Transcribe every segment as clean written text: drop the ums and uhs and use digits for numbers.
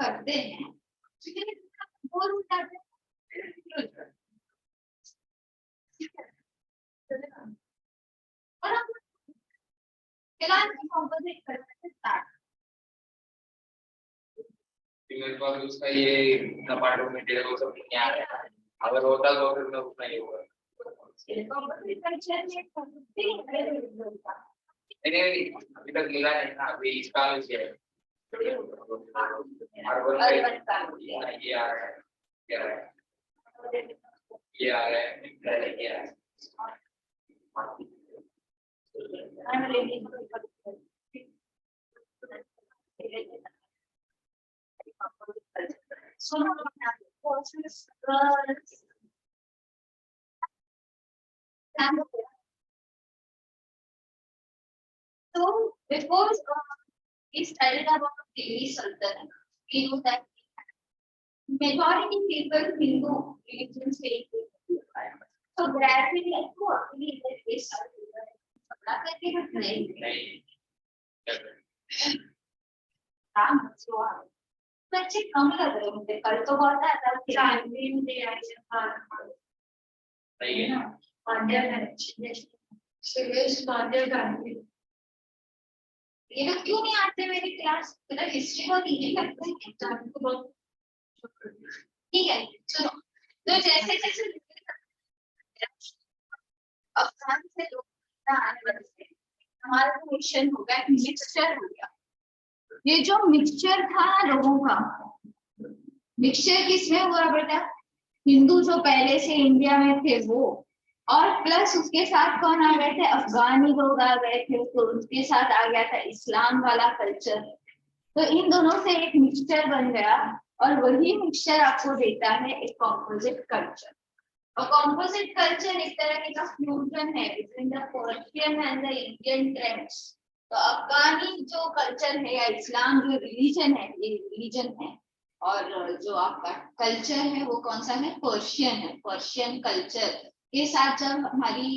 करते हैं और फिलहाल कंपोजिट करते स्टार्ट उसका ये पार्ट ऑफ मटेरियल वो सब नहीं आ रहा है। अगर होता तो फिर उतना ही होगा। अभी तक मिला है ना, अभी इसका ये है ये आ रहा है, क्या है ये आ रहा है, ये आ रहा है। So before we studied about Delhi Sultanate, we know that majority people Hindu religion stay. So gradually, actually, this बच्चे कम लग रहे मुझे कल तो बहुत आता चांदी मुझे सही है ना ये लोग क्यों नहीं आते मेरी क्लास मतलब हिस्ट्री बहुत इजी लगता है ठीक है सुनो तो जैसे जैसे अफगान से लोग आने वाले थे हमारा मिशन हो गया मिक्सचर हो गया ये जो मिक्सचर था लोगों का मिक्सचर किसमें हुआ बेटा हिंदू जो पहले से इंडिया में थे वो और प्लस उसके साथ कौन आ गए थे अफगानी लोग आ गए थे तो उसके साथ आ गया था इस्लाम वाला कल्चर तो इन दोनों से एक मिक्सचर बन गया और वही मिक्सचर आपको देता है एक कॉम्पोजिट कल्चर और कॉम्पोजिट कल्चर एक तरह का फ्यूजन है between the Persian and the Indian trends तो अफगानी जो कल्चर है या इस्लाम जो रिलीजन है ये रिलीजन है और जो आपका कल्चर है वो कौन सा है पर्शियन कल्चर के साथ जब हमारी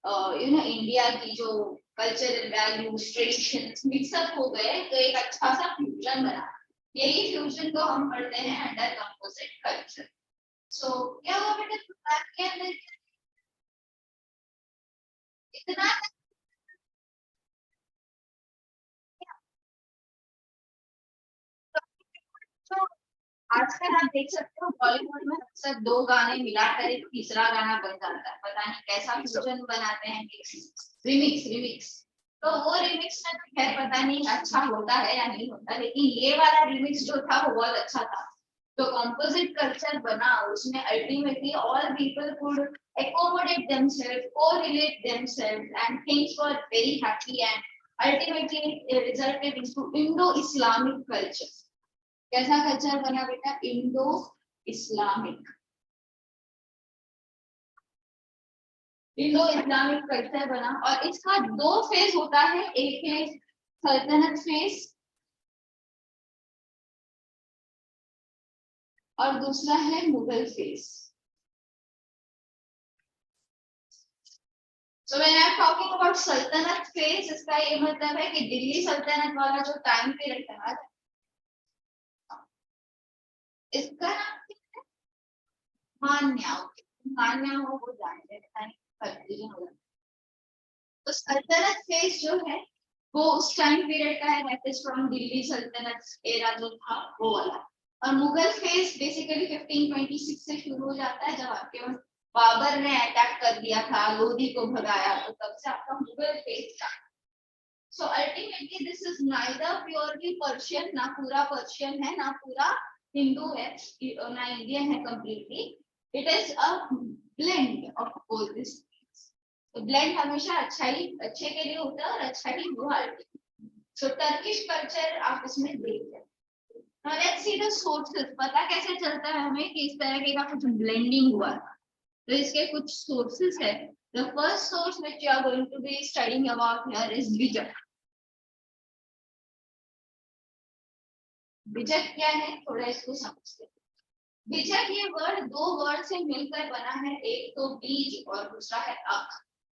इंडिया की जो कल्चरल वैल्यूज ट्रेडिशंस मिक्सअप हो गए तो एक अच्छा सा फ्यूजन बना यही फ्यूजन को हम पढ़ते हैं अंडर कंपोजिट कल्चर सो क्या हुआ बेटा के अंदर इतना तो आजकल आप देख सकते हो बॉलीवुड में अक्सर दो गाने मिलाकर एक तीसरा गाना बन जाता है पता नहीं कैसा फ्यूजन बनाते हैं रिमिक्स तो वो रिमिक्स में तो खैर पता नहीं अच्छा होता है या नहीं होता लेकिन ये वाला रिमिक्स जो था वो बहुत अच्छा था तो कंपोजिट कल्चर बना उसमें ultimately all people could accommodate themselves correlate themselves and things were very happy and ultimately it resulted into Indo-Islamic culture कैसा कल्चर बना बेटा इंडो इस्लामिक कल्चर बना और इसका दो फेज होता है एक है सल्तनत फेज और दूसरा है Mughal phase So when I'm talking about सल्तनत फेज इसका ये मतलब है कि दिल्ली सल्तनत वाला जो टाइम पीरियड था इसका मान्या हो वो जानते हैं तो सल्तनत फेज जो है वो उस टाइम पीरियड का है दैट इज फ्रॉम दिल्ली सल्तनत एरा जो था वो वाला और मुगल फेज बेसिकली 1526 से शुरू हो जाता है जब आपके बाबर ने अटैक कर दिया था, लोधी को भगाया, तो तब से आपका मुगल फेज था। So ultimately this is neither purely Persian, ना पूरा पर्शियन है ना पूरा हिंदू है ना इंडियन है completely. It is a blend of all these things. तो blend हमेशा अच्छे के लिए होता है और अच्छा ही बुरा। So Turkish culture आप इसमें देखते हैं। Now let's see the sources. पता कैसे चलता है हमें कि इस तरह का कुछ blending हुआ? तो इसके कुछ sources है। The first source which you are going to be studying about here is Vijay. Wijk क्या है, थोड़ा इसको समझते हैं। विजक ये वर्ड दो वर्ड से मिलकर बना है, एक तो बीज और दूसरा है अक।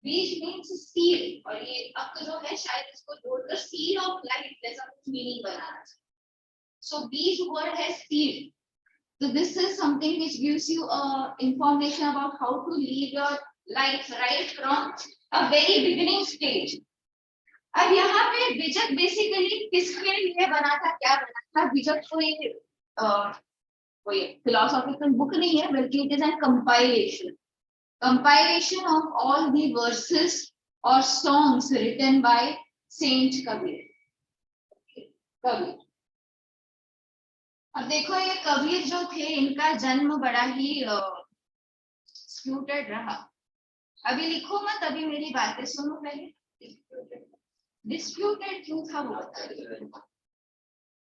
बीज मीन्स सीड और ये अक जो है शायद इसको जोड़कर सीड ऑफ लाइफ जैसा कुछ मीनिंग बनाना चाहिए। सो बीज वर्ड है seed. So this is something which gives you information about how to live your life right from a very beginning stage. अब यहाँ पे बीजक बेसिकली किसके लिए बना था, क्या बना था? बीजक कोई फिलोसॉफिकल बुक नहीं है, बल्कि it is an compilation of all the verses और songs written by saint Kabir. अब देखो ये कबीर जो थे, इनका जन्म बड़ा ही स्क्यूटेड रहा। अभी लिखो मत, अभी मेरी बातें सुनो पहले। डिस्प्यूटेड क्यों था वो?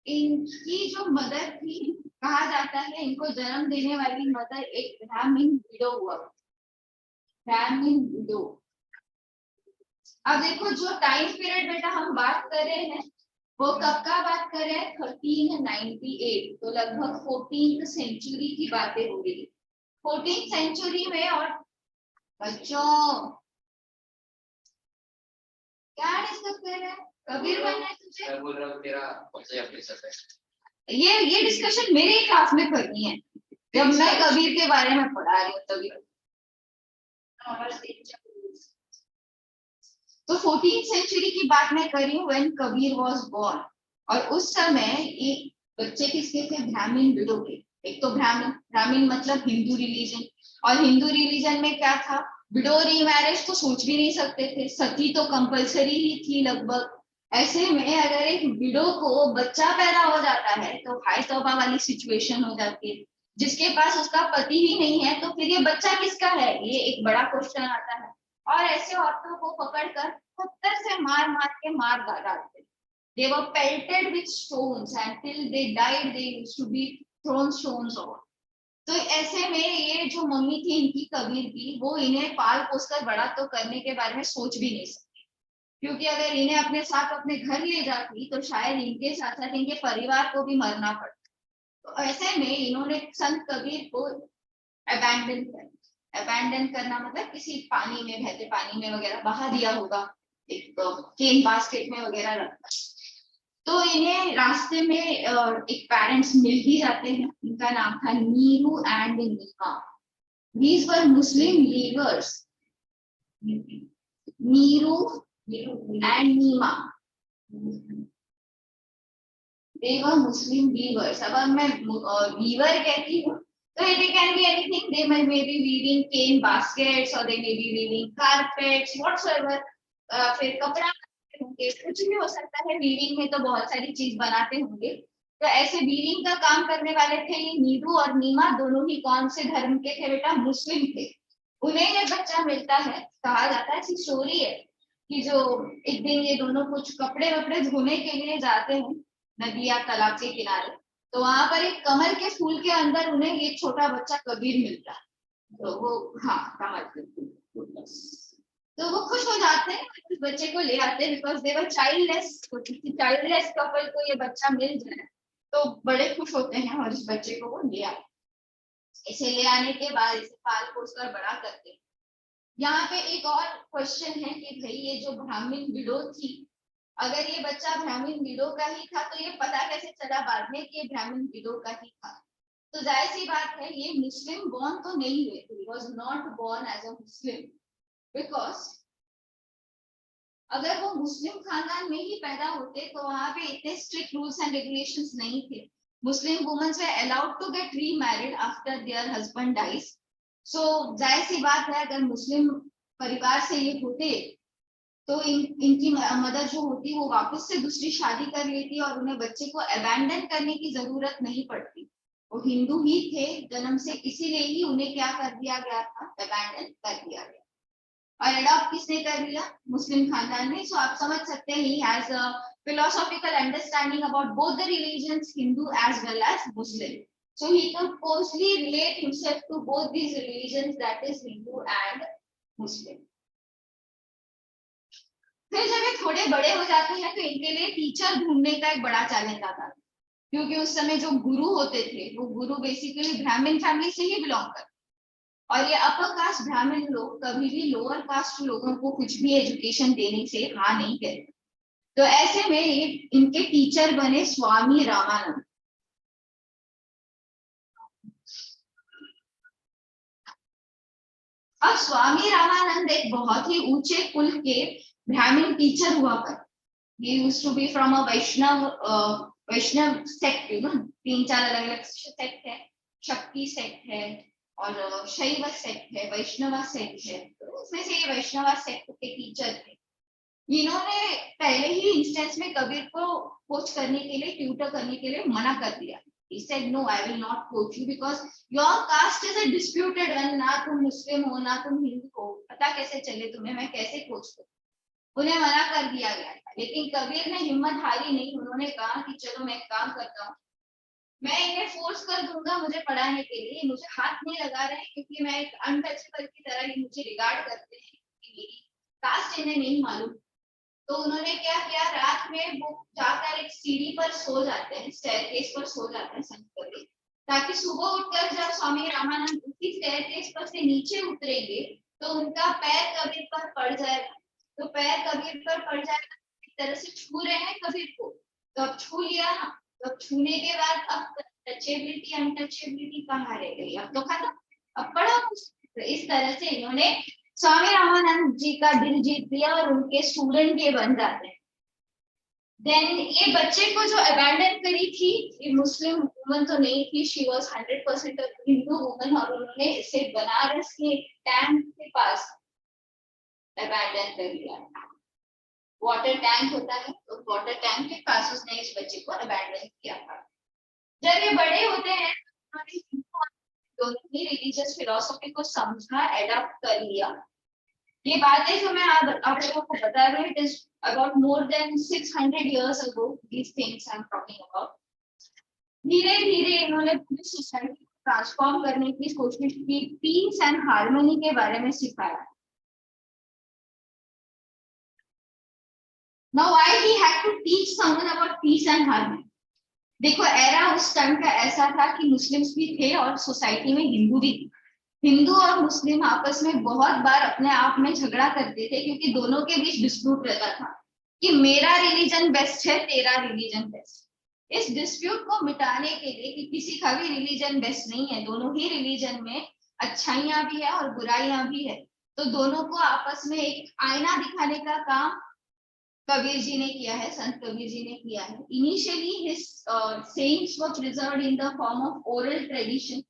इनकी जो मदर थी, कहा जाता है इनको जन्म देने वाली मदर एक ब्राह्मण विडो हुआ, ब्राह्मण विडो। अब देखो जो टाइम पीरियड बेटा हम बात कर रहे हैं वो कब का बात कर रहे हैं? 1398, तो लगभग 14th सेंचुरी की बातें हो रही है। 14th सेंचुरी में, और बच्चों क्या डिस्कस कर रहे हैं? कबीर बनना है तुझे? मैं बोल रहा हूँ तेरा ये डिस्कशन मेरे ही क्लास में करनी है, जब मैं कबीर के बारे में पढ़ा रही हूँ तभी। तो 14th सेंचुरी की बात मैं कर रही हूँ, व्हेन कबीर वाज बोर्न। और उस समय एक बच्चे किसके थे? ब्राह्मण विडो के। एक तो ब्राह्मण मतलब हिंदू रिलीजन, और हिंदू रिलीजन में क्या था? विडो रीमैरिज तो सोच भी नहीं सकते थे, सती तो कंपलसरी ही थी लगभग। ऐसे में अगर एक विडो को बच्चा पैदा हो जाता है तो हाय तौबा वाली सिचुएशन हो जाती है। जिसके पास उसका पति ही नहीं है तो फिर ये बच्चा किसका है? ये एक बड़ा क्वेश्चन आता है। और ऐसे औरतों को पकड़कर पत्थर से मार डालते। They were pelted with stones and till they died they used to be thrown stones over. तो ऐसे में ये जो मम्मी थी इनकी कबीर की, वो इन्हें पाल पोसकर बड़ा तो करने के बारे में सोच भी नहीं सकती, क्योंकि अगर इन्हें अपने साथ अपने घर ले जाती तो शायद इनके साथ साथ इनके परिवार को भी मरना पड़ता। तो ऐसे में इन्होंने संत कबीर को अबैंडन करना मतलब किसी पानी में, बहते पानी में वगैरह बहा दिया होगा, एक केन बास्केट में वगैरह रखा। तो इन्हें रास्ते में एक पेरेंट्स मिल भी जाते हैं, इनका नाम था Neeru and Neema. These were Muslim leaders, Neeru and Neema. They were Muslim weavers. अब मैं weaver कहती हूँ तो it can be anything. They may be weaving cane baskets or they may be weaving carpets, whatsoever. फिर कपड़ा होंगे, कुछ भी हो सकता है। वीविंग में तो बहुत सारी चीज बनाते होंगे। तो ऐसे वीविंग का काम करने वाले थे ये नीरू और नीमा, दोनों ही कौन से धर्म के थे बेटा? मुस्लिम थे। उन्हें ये बच्चा मिलता है, कहा जाता है, ऐसी स्टोरी है कि जो एक दिन ये दोनों कुछ कपड़े वपड़े धोने के लिए जाते हैं नदी या तालाब के किनारे, तो वहां पर एक कमल के फूल के अंदर उन्हें ये छोटा बच्चा कबीर मिलता है। तो वो कमल के फूल, तो वो खुश हो जाते हैं, उस बच्चे को ले आते हैं, because they were childless couple को ये बच्चा मिल जाए तो बड़े खुश होते हैं और इस बच्चे को वो ले आते। इसे ले आने के बाद इसे पाल पोस कर बड़ा करते हैं। यहाँ पे एक और क्वेश्चन है कि भाई ये जो ब्राह्मण विडो थी, अगर ये बच्चा ब्राह्मण विडो का ही था तो ये पता कैसे चला बाद में कि ब्राह्मण विडो का ही था? तो जाहिर सी बात है ये मुस्लिम बॉर्न तो नहीं हुए, he was not born as a Muslim, because अगर वो मुस्लिम खानदान में ही पैदा होते तो वहां पे इतने स्ट्रिक्ट रूल्स एंड रेगुलेशंस नहीं थे। Muslim women were allowed to get remarried after their husband dies. सो जाहिर सी बात है, अगर मुस्लिम परिवार से ये होते तो इनकी मदर जो होती वो वापस से दूसरी शादी कर लेती और उन्हें बच्चे को अबैंडन करने की जरूरत नहीं पड़ती। वो हिंदू ही थे जन्म से, इसीलिए ही उन्हें क्या कर दिया गया था, अबैंडन कर दिया गया। और अडॉप्ट किसने कर लिया, मुस्लिम खानदान ने। सो आप समझ सकते हैं he has a philosophical understanding about both the religions, Hindu as well as Muslim. So he could closely relate himself to both these religions, that is Hindu and Muslim. फिर जब ये थोड़े बड़े हो जाते हैं तो इनके लिए टीचर ढूंढने का एक बड़ा चैलेंज आता है, क्योंकि उस समय जो गुरु होते थे वो गुरु बेसिकली ब्राह्मण फैमिली से ही बिलोंग करते, और ये अपर कास्ट ब्राह्मण लोग कभी भी लोअर कास्ट लोगों को कुछ भी एजुकेशन देने से हाँ नहीं कहते। तो ऐसे में ये इनके टीचर बने स्वामी रामानंद। अब स्वामी रामानंद एक बहुत ही ऊंचे कुल के ब्राह्मण टीचर हुआ करते। He used to be from a Vaishnav sect, you know, 3-4 अलग-अलग सेक्ट है, शक्ति सेक्ट है और शैव सेक्ट है, वैष्णव सेक्ट है। तो उसमें से ये वैष्णव सेक्ट के टीचर थे। इन्होंने पहले ही इंस्टेंस में कबीर को कोच करने के लिए, ट्यूटर करने के लिए मना कर दिया। He said no, I will not coach you because your caste is a disputed one. ना तुम मुस्लिम हो ना तुम हिंदू हो, पता कैसे चले तुम्हें, मैं कैसे कोच करूं। उन्हें मना कर दिया गया था, लेकिन कबीर ने हिम्मत हारी नहीं। उन्होंने कहा कि चलो मैं एक काम करता हूँ, मैं इन्हें फोर्स कर दूंगा मुझे पढ़ाने के लिए, मुझे हाथ नहीं लगा रहे हैं क्योंकि मैं एक अनटचेबल की तरह ही मुझे रिगार्ड करते हैं कि मेरी कास्ट इन्हें नहीं मालूम। तो उन्होंने क्या किया, रात में वो जाकर एक सीढ़ी पर सो जाते हैं, स्टेयरकेस पर सो जाते हैं संत कबीर, ताकि सुबह उठकर जब स्वामी रामानंद उसी स्टेयरकेस पर से नीचे उतरेंगे तो उनका पैर कबीर पर पड़ जाएगा। तो पैर कबीर पर पड़ जाएगा, इस तरह से छू रहे हैं कबीर को, तो अब छू लिया ना, तो छूने के बाद अब टचेबिलिटी अनटचेबिलिटी कहाँ रह गई, अब तो खत्म, अब पढ़ा। तो इस तरह से इन्होंने स्वामी रामानंद जी का दिल जीत लिया और उनके स्टूडेंट ये बन जाते हैं। देन ये बच्चे को जो अबैंडन करी थी, ये मुस्लिम वुमन तो नहीं थी, शी वाज 100% हिंदू वुमन, और उन्होंने इसे बनारस के टैंक के पास अबैंडन कर दिया। वाटर टैंक होता है, तो वाटर टैंक के पास उसने इस बच्चे को अबैंडन किया था। जब ये बड़े होते हैं दोनों ही रिलीजियस फिलॉसफी को समझा, एडॉप्ट कर लिया। ये बातें जो मैं आप लोगों को बता रही हूँ, it is about more than 600 years ago, these things I'm talking about. धीरे धीरे इन्होंने पूरी सोसाइटी को ट्रांसफॉर्म करने की कोशिश की, पीस एंड हार्मनी के बारे में सिखाया। Now why he had to teach someone about peace and harmony? देखो एरा उस टाइम का ऐसा था कि मुस्लिम्स भी थे और सोसाइटी में हिंदू भी थे। हिंदू और मुस्लिम आपस में बहुत बार अपने आप में झगड़ा करते थे, क्योंकि दोनों के बीच डिस्प्यूट रहता था कि मेरा रिलीजन बेस्ट है, तेरा रिलीजन बेस्ट। इस डिस्प्यूट को मिटाने के लिए, कि किसी का भी रिलीजन बेस्ट नहीं है, दोनों ही रिलीजन में अच्छाइयां भी है और बुराइयां भी है, तो दोनों को आपस में एक आईना दिखाने का काम कबीर जी ने किया है, संत कबीर जी ने किया है। Initially his sayings were preserved in the form of oral tradition.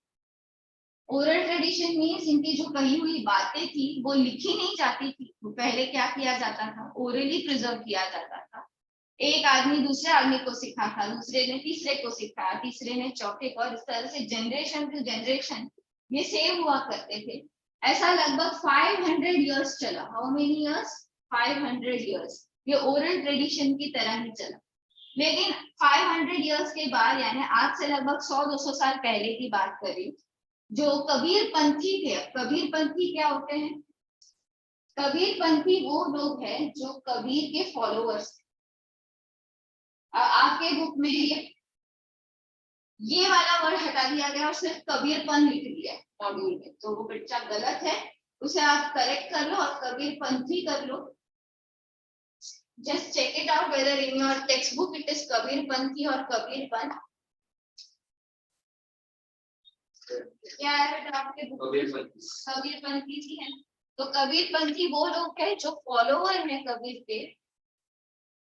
Oral tradition means इनकी जो कही हुई बातें थी वो लिखी नहीं जाती थी, तो पहले क्या किया जाता था, ओरली प्रिजर्व किया जाता था। एक आदमी दूसरे आदमी को सिखाता, दूसरे ने तीसरे को सिखाया, तीसरे ने चौथे को, और इस तरह से जनरेशन टू जनरेशन ये सेव हुआ करते थे। ऐसा लगभग 500 years चला। How many years? 500 years ये ओरल ट्रेडिशन की तरह ही चला। लेकिन 500 years के बाद, यानी आज से लगभग 100-200 साल पहले की बात करें, जो कबीर पंथी थे। कबीर पंथी क्या होते हैं? कबीर पंथी वो लोग हैं जो कबीर के फॉलोअर्स। आपके बुक में ये वाला वर्ड हटा दिया गया और सिर्फ कबीरपंथ लिख दिया मॉड्यूल में, तो वो बच्चा गलत है, उसे आप करेक्ट कर लो और कबीर पंथी कर लो। Just check it out whether in your textbook it is Kabir Panthi और कबीर पंथ। क्या है बेटा आपके बुक? कबीर पंथी ही है। तो कबीर पंथी वो लोग हैं जो फॉलोअर हैं कबीर के,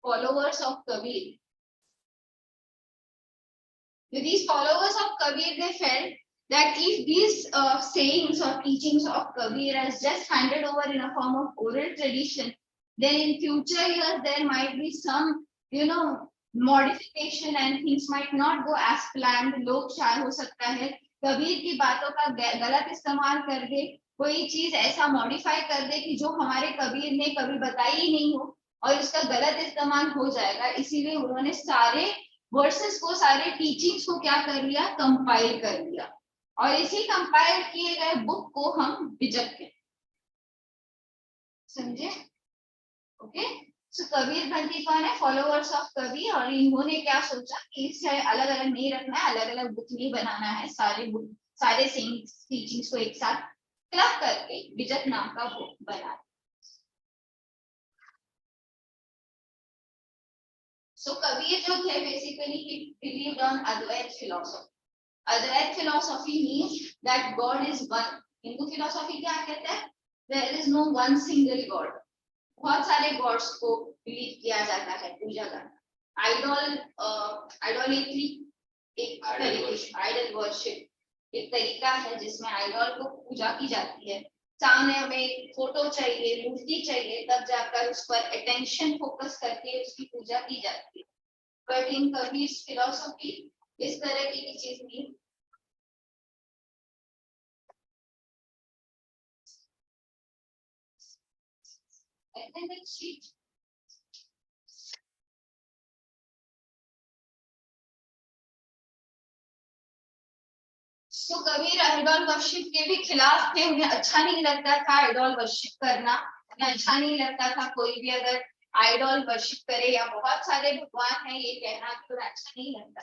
followers of Kabir. These followers of Kabir, they felt that if these sayings or teachings of Kabir is just handed over in a form of oral tradition, then in future years there might be some, modification and things might not go as planned. लोग शायद हो सकता है कबीर की बातों का गलत इस्तेमाल कर दे, कोई चीज ऐसा मॉडिफाई कर दे कि जो हमारे कबीर ने कभी बताई ही नहीं हो और उसका गलत इस्तेमाल हो जाएगा। इसीलिए उन्होंने सारे वर्सेस को, सारे टीचिंग्स को क्या कर लिया, कंपाइल कर लिया, और इसी कंपाइल किए गए बुक को हम बिजक कहते हैं। समझे? ओके, सो कबीर पंथी कौन है? Followers of Kabir. और इन्होंने क्या सोचा कि इसे अलग अलग नहीं रखना है, अलग अलग बुक नहीं बनाना है, सारे बुक, सारे टीचिंग्स को एक साथ क्लब करके बिजक नाम का बुक बना। सो कबीर जो थे basically he believed on Advaita philosophy. Advaita philosophy means that god is one. Hindu philosophy क्या कहता है? There is no one single god. बहुत सारे गॉड्स को बिलीव किया जाता है, पूजा करना। आइडोलेट्री एक तरीका, आइडल वर्शिप एक तरीका है जिसमें आइडल को पूजा की जाती है। सामने हमें फोटो चाहिए, मूर्ति चाहिए, तब जाकर उस पर अटेंशन फोकस करके उसकी पूजा की जाती है। बट इन कबीर फिलॉसफी इस तरह की चीज नहीं। तो कबीर आइडल वर्शिप के भी खिलाफ थे। उन्हें अच्छा नहीं लगता था आइडल वर्शिप करना, उन्हें अच्छा नहीं लगता था कोई भी अगर आइडल वर्शिप करे या बहुत सारे भगवान हैं ये कहना तो अच्छा नहीं लगता।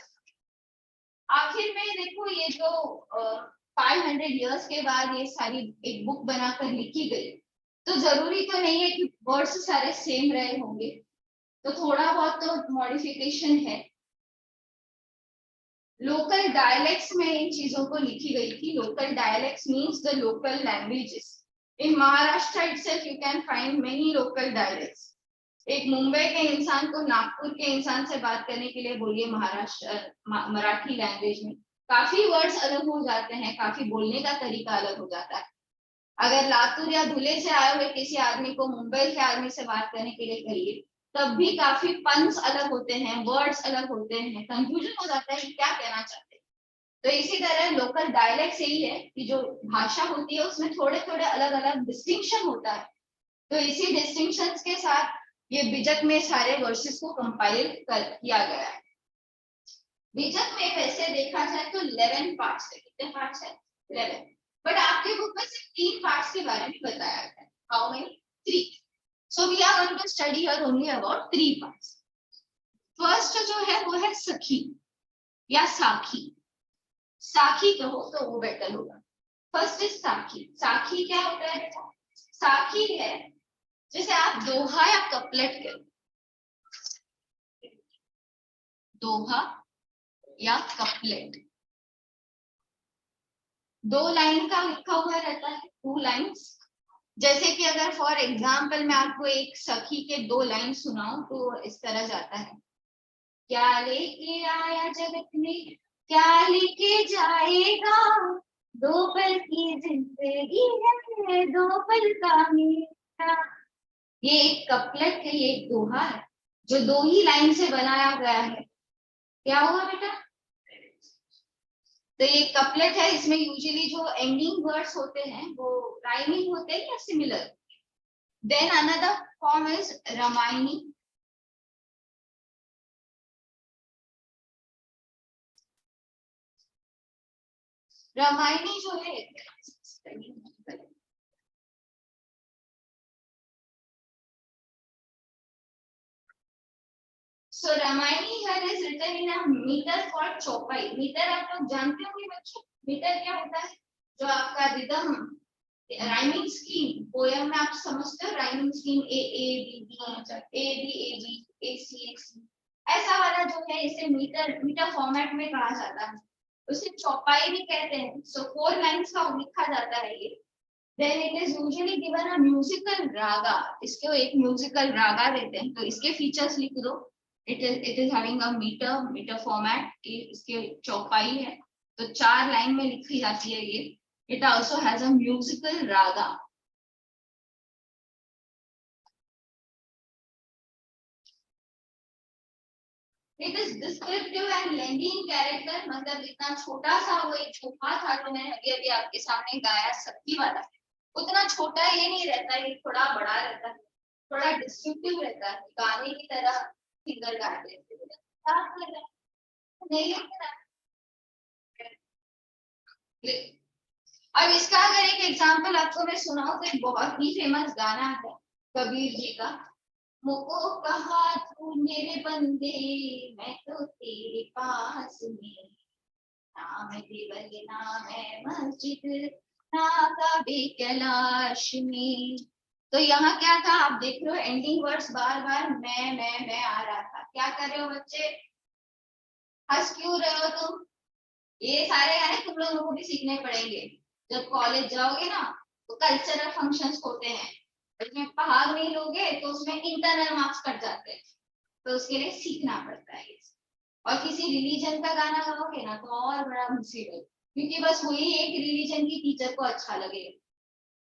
आखिर में देखो ये जो 500 इयर्स के बाद ये सारी एक बुक बनाकर लिखी गई, तो जरूरी तो नहीं है कि वर्ड्स सारे सेम रहे होंगे, तो थोड़ा बहुत तो मॉडिफिकेशन है। लोकल डायलेक्ट्स में इन चीजों को लिखी गई थी। Local dialects means the local languages. In Maharashtra itself you can find many local dialects. एक मुंबई के इंसान को नागपुर के इंसान से बात करने के लिए बोलिए महाराष्ट्र मराठी लैंग्वेज में, काफी वर्ड्स अलग हो जाते हैं, काफी बोलने का तरीका अलग हो जाता है। अगर लातूर या धुले से आए हुए किसी आदमी को मुंबई के आदमी से बात करने के लिए कहिए, तब भी काफी पंच अलग होते हैं, वर्ड्स अलग होते हैं, कंफ्यूजन हो जाता है कि क्या कहना चाहते हैं। तो इसी तरह लोकल डायलेक्ट यही है कि जो भाषा होती है उसमें थोड़े थोड़े अलग अलग डिस्टिंक्शन होता है। तो इसी डिस्टिंक्शन के साथ ये बिजक में सारे वर्सेस को कंपाइल किया गया है। बिजक में वैसे देखा जाए तो 11 पार्ट्स है। कितने पार्ट्स है? 11। बट आपके बुक में सिर्फ 3 पार्ट्स के बारे में बताया गया है। How many? 3। So we are going to study here only about 3 parts. First जो है वो है सखी या साखी। साखी कहो तो वो बेटर होगा। फर्स्ट इज साखी। साखी क्या होता है? साखी है जैसे आप दोहा या कपलेट करो, दोहा या कपलेट 2 लाइन का लिखा हुआ रहता है, 2 लाइन्स। जैसे कि अगर फॉर एग्जाम्पल मैं आपको एक सखी के 2 लाइन सुनाऊं तो इस तरह जाता है। क्या लेके आया जगत में, क्या लेके जाएगा, 2 पल की जिंदगी है, 2 पल का मेरा। ये एक कपलेट है, ये एक दोहा है जो 2 ही लाइन से बनाया गया है। क्या हुआ बेटा? तो ये कपलेट है, इसमें यूजुअली जो एंडिंग वर्ड्स होते हैं वो राइमिंग होते हैं या similar. Then another form is Ramayani. Ramayani जो है So Ramayani here is written in a meter called चौपाई। मीटर आप लोग जानते होंगे बच्चों, मीटर क्या होता है? जो आपका रिदम, राइमिंग स्कीम, पोयम में आप समझते हो rhyming scheme, A A B B, A B A B, A C A C, ऐसा वाला जो है इसे मीटर फॉर्मेट में कहा जाता है, उसे चौपाई भी कहते हैं। सो 4 लाइंस का लिखा जाता है ये। Then it is usually given a musical raga। इसको एक म्यूजिकल रागा देते हैं। तो इसके फीचर्स लिख दो। It is having a meter format। इसके चौपाई है तो 4 लाइन में लिखी जाती है ये. It also has a musical raga. It is descriptive and lengthy in character. मतलब इतना छोटा सा वो एक छोटा था जो मैंने अभी अभी आपके सामने गाया शक्ति वाला, उतना छोटा ये नहीं रहता, ये थोड़ा बड़ा रहता है, थोड़ा डिस्क्रिप्टिव रहता है, गाने की तरह सिंगर गाते हैं. नहीं अब इसका अगर एक एग्जांपल आपको मैं सुनाऊं तो एक बहुत ही फेमस गाना है कबीर जी का. मुझको कहा तू मेरे बंदे मैं तो तेरे पास में, नाम दिवल नाम है मस्जिद ना काबे कैलाश में. तो यहाँ क्या था आप देख रहे हो, एंडिंग वर्ड्स बार बार मैं आ रहा था. क्या कर रहे हो बच्चे, हंस क्यों रहे हो तुम? ये सारे गाने तुम लोगों को भी सीखने पड़ेंगे. जब कॉलेज जाओगे ना तो कल्चरल फंक्शंस होते हैं, उसमें भाग नहीं लोगे तो उसमें इंटरनल मार्क्स कट जाते हैं, तो उसके लिए सीखना पड़ता है. और किसी रिलीजन का गाना गाओगे ना तो और बड़ा मुसीबत, क्योंकि बस वही एक रिलीजन की टीचर को अच्छा लगेगा.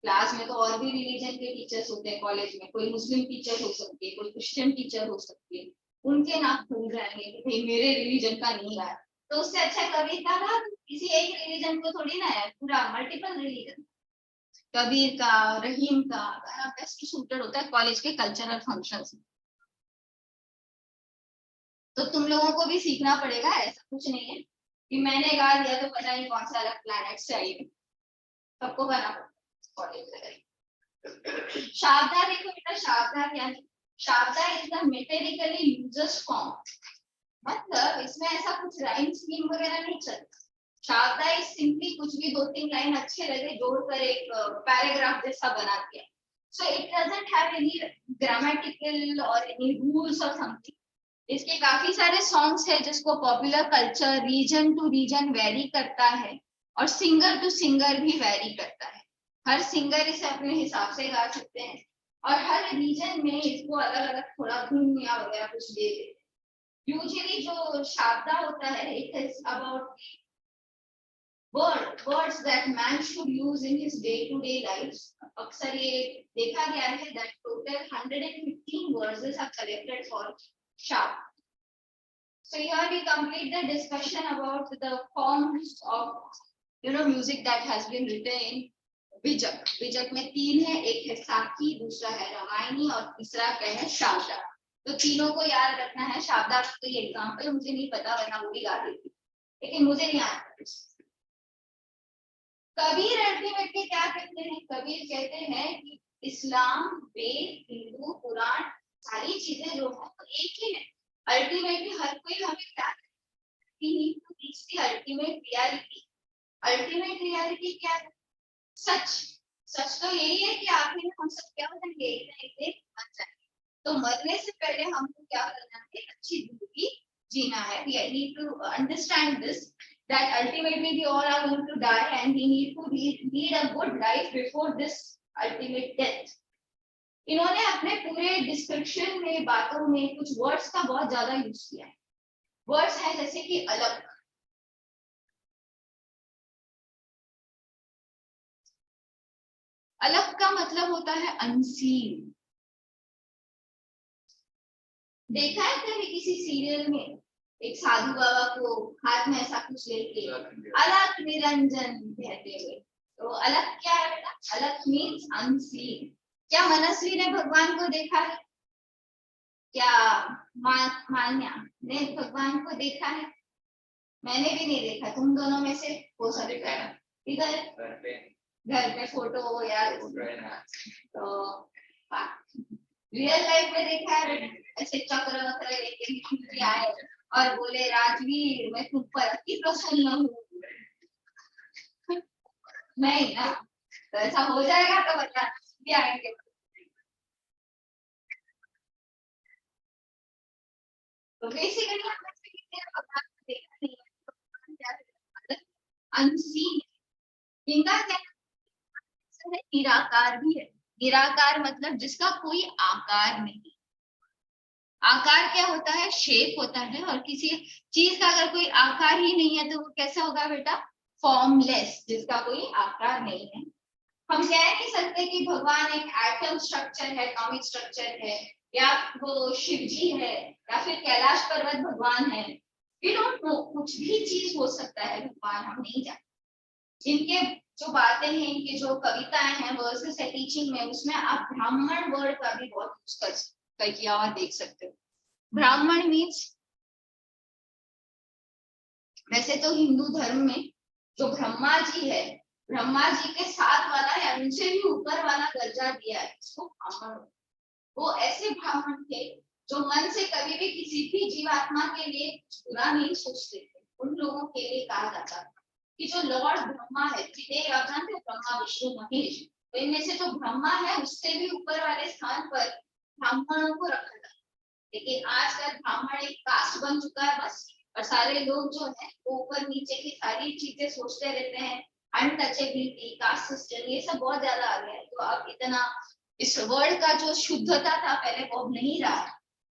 क्लास में तो और भी रिलीजन के टीचर्स होते हैं, कॉलेज में कोई मुस्लिम टीचर हो सकती है, कोई क्रिश्चियन टीचर हो सकती है, उनके नाम खुल जाएंगे कि भाई मेरे रिलीजन का नहीं आया. तो उससे अच्छा कबीर का गा, किसी एक रिलीजन को थोड़ी ना है, पूरा मल्टीपल रिलीजन. कबीर का, रहीम का गाना बेस्ट सूटेड होता है कॉलेज के कल्चरल फंक्शंस में. तो तुम लोगों को भी सीखना पड़ेगा, ऐसा कुछ नहीं है कि मैंने गा दिया तो पता नहीं कौन सा अलग प्लैनेट से आई है, सबको गाना पड़ेगा. शाब्दा देखो बेटा, शाब्दा क्या है? शाब्दा इज द मेटेरिकली यूजेस्ट फॉर्म. मतलब इसमें ऐसा कुछ राइम स्कीम वगैरह नहीं चलता. शाब्दा इज सिंपली कुछ भी 2-3 लाइन अच्छे लगे जोड़कर एक पैराग्राफ जैसा बना दिया. So it doesn't have any grammatical और एनी रूल्स और समथिंग. इसके काफी सारे सॉन्ग्स है जिसको popular culture region to region vary करता है और सिंगर टू सिंगर भी वेरी करता है. हर सिंगर इसे अपने हिसाब से गा सकते हैं और हर रीजन में इसको अलग अलग थोड़ा धुन या वगैरह कुछ दे देते हैं. यूजुअली जो शाब्दा होता है it is about words that man should use in his day to day lives. अक्सर ये देखा गया है that total 115 verses are collected for Shabda. So here we complete the discussion about the forms of music that has been written in Bijak. Bijak में 3 है, एक है साखी, दूसरा है रामायणी और तीसरा क्या है शाब्दा. तो तीनों को याद रखना है. शाब्दा तो ये एग्जाम्पल मुझे नहीं पता वरना वो भी गा देती, लेकिन मुझे नहीं आता. कबीर अल्टीमेटली क्या कहते हैं? कबीर कहते हैं कि इस्लाम, वेद, हिंदू, पुराण सारी चीजें जो है तो एक ही है. अल्टीमेटली हर कोई हमें क्या अल्टीमेट रियलिटी. अल्टीमेट रियलिटी क्या है? सच. सच तो यही है कि आखिर में हम सब क्या हो जाएंगे, एक मर जाएंगे. तो मरने से पहले हमको क्या करना है? अच्छी जिंदगी जीना है. We need to understand this, that ultimately we all are going to die and we need to lead a good life before this ultimate death. इन्होंने अपने पूरे डिस्क्रिप्शन में बातों में कुछ वर्ड्स का बहुत ज्यादा यूज किया है. वर्ड्स है जैसे कि अलग. अलग का मतलब होता है अनसीन. देखा है कभी किसी सीरियल में एक साधु बाबा को हाथ में ऐसा कुछ लेके अलग निरंजन कहते हुए? तो अलग क्या है बेटा? अलग मीन्स अनसीन. क्या मनस्वी ने भगवान को देखा है? क्या मान्या ने भगवान को देखा है? मैंने भी नहीं देखा. तुम दोनों में से हो सकता है. इधर घर पे फोटो या तो रियल लाइफ में देखा है ऐसे चक्र वक्र लेके आए और बोले राजवीर मैं तुम पर अति प्रसन्न हूँ. नहीं ना. तो ऐसा हो जाएगा तो बता भी आएंगे. तो बेसिकली भगवान को देखा नहीं है, अनसीन. इनका क्या निराकार भी है. निराकार मतलब जिसका कोई आकार नहीं. आकार क्या होता है? शेप होता है, और किसी चीज का अगर कोई आकार ही नहीं है तो वो कैसा होगा बेटा? फॉर्मलेस, जिसका कोई आकार नहीं है। हम कह नहीं सकते कि भगवान एक एटम स्ट्रक्चर है, एटॉमिक स्ट्रक्चर है, या वो शिव जी है, या फिर कैलाश पर्वत भगवान है। वी डोंट नो, कुछ भी चीज हो सकता है भगवान, हम नहीं जानते। इनके जो बातें हैं, इनकी जो कविताएं हैं, वर्सेस है टीचिंग में, उसमें आप ब्राह्मण वर्ड का भी बहुत यूज कर किया हुआ देख सकते हो। ब्राह्मण मीन्स, वैसे तो हिंदू धर्म में जो ब्रह्मा जी है, ब्रह्मा जी के साथ वाला या उनसे भी ऊपर वाला दर्जा दिया है इसको ब्राह्मण। वो ऐसे ब्राह्मण थे जो मन से कभी भी किसी भी जीवात्मा के लिए बुरा नहीं सोचते थे। उन लोगों के लिए कहा जाता था कि जो लॉर्ड ब्रह्मा है, त्रिदेव, आप जानते हो, ब्रह्मा विष्णु महेश, तो इनमें से जो ब्रह्मा है उससे भी ऊपर वाले स्थान पर ब्राह्मणों को रखा जाता है। लेकिन आजकल ब्राह्मण एक कास्ट बन चुका है बस, और सारे लोग जो है वो ऊपर नीचे की सारी चीजें सोचते रहते हैं। अनटचेबिलिटी, कास्ट सिस्टम, ये सब बहुत ज्यादा आ गया है। तो अब इतना इस वर्ड का जो शुद्धता था पहले वो अब नहीं रहा है।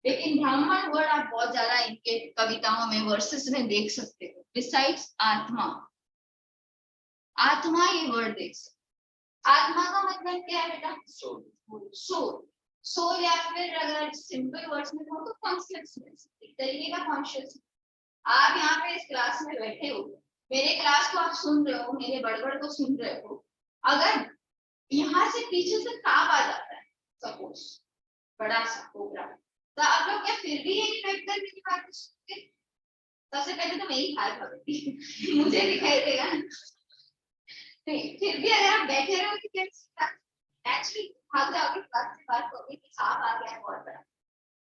लेकिन ब्राह्मण वर्ड आप बहुत ज्यादा इनके कविताओं में, वर्सेस में देख सकते हो। बिसाइड्स आत्मा, आत्मा ये वर्ड देख सकते। आत्मा का मतलब क्या है बेटा? सोल। सोल, या फिर अगर सिंपल वर्ड्स में कहूं तो कॉन्शियसनेस, एक तरीके का कॉन्शियसनेस। आप यहाँ पे इस क्लास में बैठे हो, मेरे क्लास को आप सुन रहे हो, मेरे बड़बड़ को सुन रहे हो। अगर यहाँ से पीछे से सांप आ जाता है सपोज, बड़ा सा कोबरा, तो आप लोग क्या फिर भी यही वेट करने की बात सोचते? सबसे पहले तो मैं ही हार भागती मुझे दिखाई देगा नहीं, फिर भी अगर आप बैठे रहो तो नेचुरली भाग जाओगे, क्लास से बात करोगे कि सांप आ गया है बहुत बड़ा।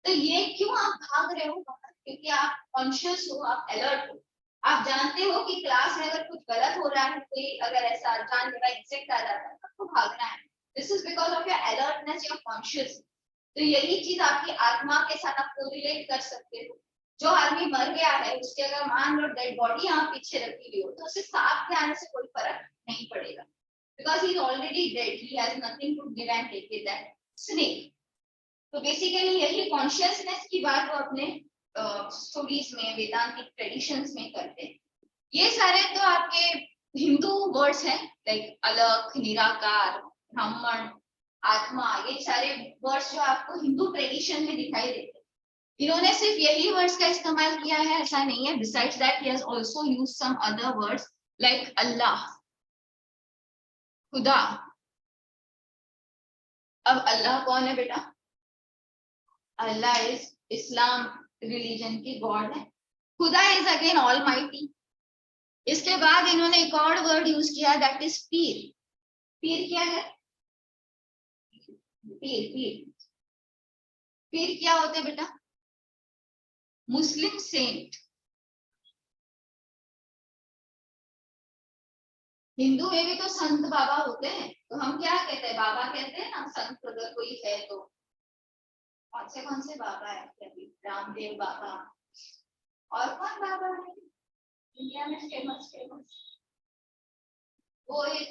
तो ये क्यों आप भाग रहे हो? क्योंकि आप कॉन्शियस हो, आप अलर्ट हो, आप जानते हो कि क्लास में अगर कुछ गलत हो रहा है, कोई अगर ऐसा जानलेवा इंसेक्ट आ जाता है, आपको भागना है। This is because of your alertness, your conscious. तो यही चीज आपकी आत्मा के साथ आप कोरिलेट कर सकते हो। जो आदमी मर गया है, उसके अगर मान लो डेड बॉडी यहाँ पीछे रखी हुई हो, तो उसे सांप के आने से कोई फर्क नहीं पड़ेगा, because he is already dead, he has nothing to give and take with that snake. तो बेसिकली यही कॉन्शियसनेस की बात वो अपने स्टोरीज में, वेदांतिक ट्रेडिशंस में करते हैं। ये सारे तो आपके हिंदू वर्ड्स हैं, लाइक अलख, निराकार, ब्राह्मण, आत्मा, ये सारे वर्ड्स जो आपको हिंदू ट्रेडिशन में दिखाई देते हैं। इन्होंने सिर्फ यही वर्ड्स का इस्तेमाल किया है ऐसा नहीं है, besides that he has also used some other words like Allah, Khuda. अब अल्लाह कौन है बेटा? अल्लाह इज इस्लाम रिलीजन की गॉड है। Khuda is again almighty. इसके बाद इन्होंने एक और वर्ड यूज किया, दैट इज पीर। पीर क्या है? पीर, पीर, पीर क्या होते बेटा? मुस्लिम सेंट। हिंदू में भी तो संत बाबा होते हैं, तो हम क्या कहते हैं? बाबा कहते हैं ना, संत अगर कोई है तो। कौन से बाबा है? रामदेव बाबा, और कौन बाबा है इंडिया में फेमस? फेमस वो एक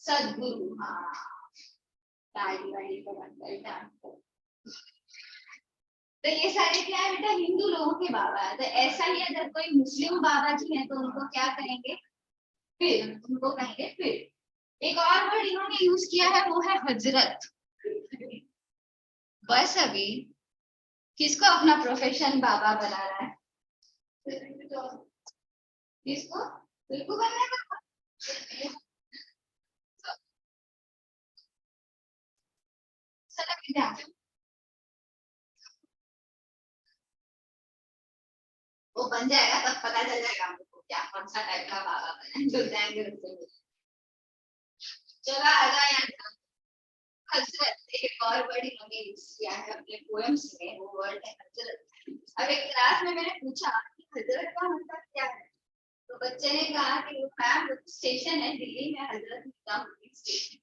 सदगुरु, हाँ। तो ये सारे क्या है बेटा? हिंदू लोगों के बाबा है। तो ऐसा ही अगर कोई मुस्लिम बाबा जी है तो उनको क्या कहेंगे? फिर उनको कहेंगे फिर। एक और वर्ड इन्होंने यूज किया है, वो है हजरत। बस अभी किसको अपना प्रोफेशन बाबा बना रहा है? किसको? बिल्कुल बनने का। वो बन जाएगा तब पता चल जाएगा हमको क्या कौन सा टाइप का बाबा बना है, जुड़ जाएंगे उससे। चलो आ जाए यहाँ। हजरत एक और वर्ड इन्होंने यूज किया है अपने पोएम्स में, वो वर्ड है हजरत। अब एक क्लास में मैंने पूछा कि हजरत का मतलब क्या है, तो बच्चे ने कहा कि वो मैम स्टेशन है दिल्ली में, हजरत निजामुद्दीन स्टेशन।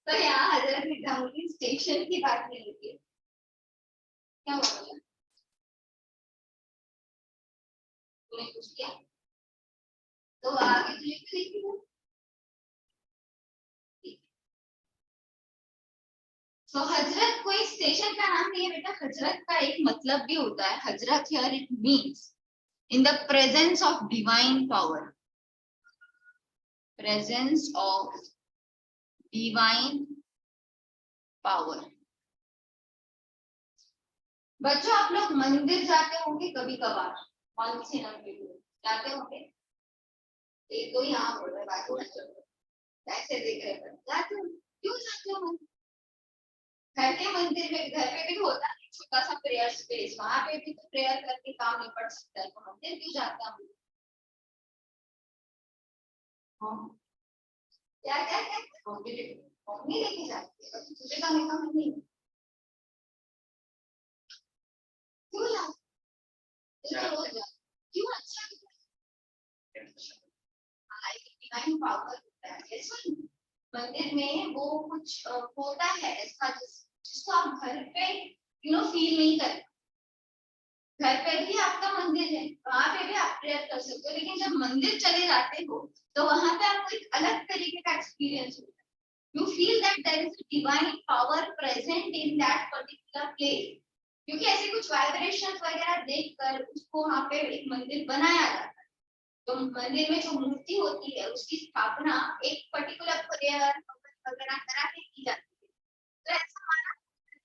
तो यहाँ हजरत निजामुद्दीन स्टेशन की बात नहीं होती है। क्या बोला तूने? कुछ किया तो आगे तुझे लिखी तो हजरत कोई स्टेशन का नाम नहीं है बेटा, हजरत का एक मतलब भी होता है। हजरत here it means in the presence of divine power, presence of divine power. बच्चों आप लोग मंदिर जाते होंगे कभी कभार, कौन से जाते होंगे? एक तो यहाँ बोल रहे, बाकी ऐसे देख रहे जाते हो, क्यों जाते हो? घर के मंदिर में, घर पे भी होता है छोटा सा प्रेयर स्पेस, वहां पे भी तो प्रेयर करके काम निपट सकता है, तो मंदिर क्यों जाता हूँ? क्या क्या क्या मम्मी लेके जाती है, तुझे जाने का मन नहीं, क्यों जाते? क्यों? अच्छा डिवाइन पावर होता है मंदिर में, वो कुछ होता है ऐसा जिसको आप घर पे फील नहीं करते। घर पे भी आपका मंदिर है, वहां पे भी आप प्रेयर कर सकते हो, लेकिन जब मंदिर चले जाते हो तो वहां पे आपको एक अलग तरीके का एक्सपीरियंस होता है। You feel that there is divine power present in that particular place, क्योंकि ऐसे कुछ वाइब्रेशंस वगैरह देखकर उसको वहां पे एक मंदिर बनाया जाता है। तो मंदिर में जो मूर्ति होती है उसकी स्थापना एक पर्टिकुलर प्रेयर वगैरह करा के की जाती है। तो ऐसा माना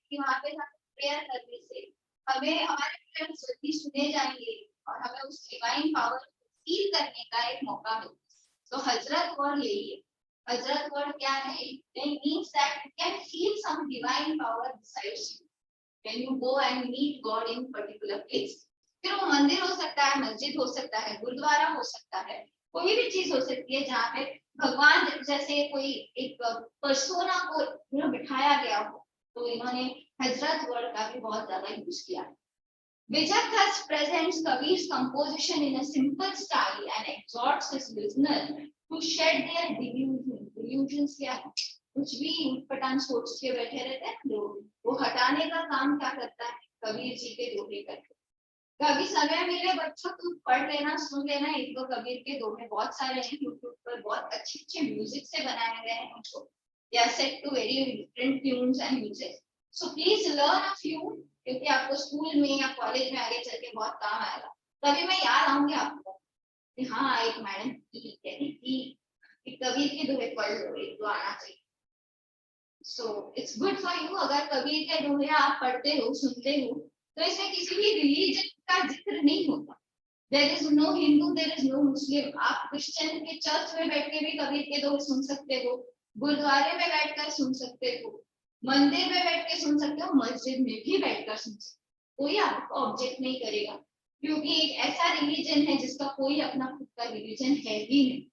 कि वहां पे प्रेयर करने से हमें हमारे प्रेयर जल्दी सुने जाएंगे और हमें उस डिवाइन पावर फील करने का एक मौका मिलता है। तो हजरत वर्ड यही है। हजरत वर्ड क्या है? It means that you can feel some divine power besides you when you go and meet god in particular place. फिर वो मंदिर हो सकता है, मस्जिद हो सकता है, गुरुद्वारा हो सकता है, कोई भी चीज हो सकती है जहाँ पे भगवान जैसे कोई एक पर्सोना को बिठाया गया हो। तो इन्होंने हजरत वर्ड का भी बहुत ज्यादा यूज किया। Vijay thus presents Kabir's composition in a simple style and exhorts his listener to shed their delusions. Delusions क्या है? कुछ भी पटान सोच के बैठे रहते हैं लोग, वो हटाने का काम क्या करता है? कबीर जी के दोहे करके। कभी समय मिले बच्चों तो पढ़ लेना, सुन लेना, एक दो कबीर के दोहे बहुत सारे हैं यूट्यूब पर, बहुत अच्छे अच्छे म्यूजिक से बनाए गए हैं उनको, they are set to very different tunes and music, so please learn a few, क्योंकि आपको स्कूल में या कॉलेज में आगे चल के बहुत काम आएगा। तभी मैं याद आऊंगी आपको कि हाँ एक मैडम कहती थी कि कबीर के दोहे पढ़ लो, एक दो आना चाहिए। So it's good for you, अगर कबीर के दोहे आप पढ़ते हो, सुनते हो, तो इसमें किसी भी रिलीजन का जिक्र नहीं होता। There is no Hindu, there is no Muslim. आप क्रिश्चियन के चर्च में बैठ के भी कबीर के दोहे सुन सकते हो, गुरुद्वारे में बैठकर सुन सकते हो, मंदिर में बैठ के सुन सकते हो, मस्जिद में भी बैठकर सुन सकते हो, कोई आपको ऑब्जेक्ट नहीं करेगा, क्योंकि एक ऐसा रिलीजन है जिसका कोई अपना खुद का रिलीजन है ही नहीं।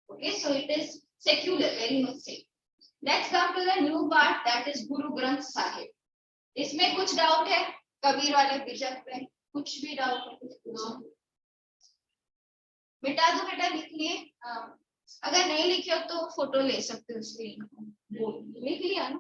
Okay, so it is secular, very much secular. Let's come to the new part, that is Guru Granth Sahib. इसमें कुछ डाउट है कबीर वाले विजय पे? कुछ भी डाउट है? मिटा दो बेटा, लिख लिए। अगर नहीं लिखे हो तो फोटो ले सकते हो, स्क्रीन लिख लिया ना?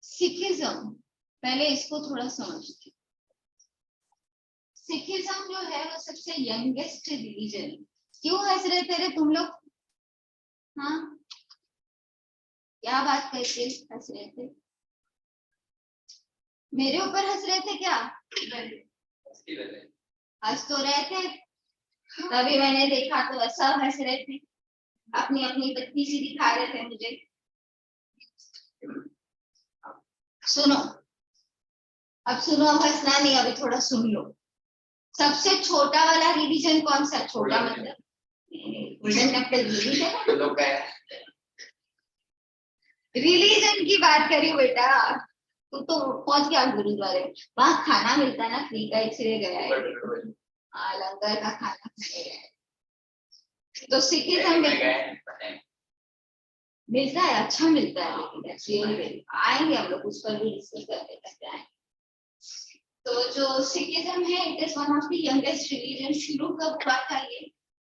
सिखिज्म, पहले इसको थोड़ा समझते। सिखिज्म जो है वो सबसे यंगेस्ट रिलीजन। क्यों हंस रहे थे तुम लोग? हाँ, क्या बात करके हंस रहे थे? मेरे ऊपर हंस रहे थे क्या? हंस तो रहे थे, तभी मैंने देखा तो सब हंस रहे थे, अपनी अपनी बत्ती सी दिखा रहे थे मुझे। सुनो, अब सुनो, अब हंसना नहीं, अभी थोड़ा सुन लो। सबसे छोटा वाला रिलीजन कौन सा? छोटा मतलब रिलीजन की बात करी बेटा, तू तो पहुंच गया गुरुद्वारे, वहां खाना मिलता है ना फ्री का, इसलिए गया है। हाँ, लंगर का खाना तो सिखिज्म में गए मिलता है, अच्छा मिलता है, लेकिन आएंगे हम लोग उस पर भी डिस्कस करते हैं। तो जो सिखिज्म है it is one of the youngest religion. शुरू कब हुआ था ये?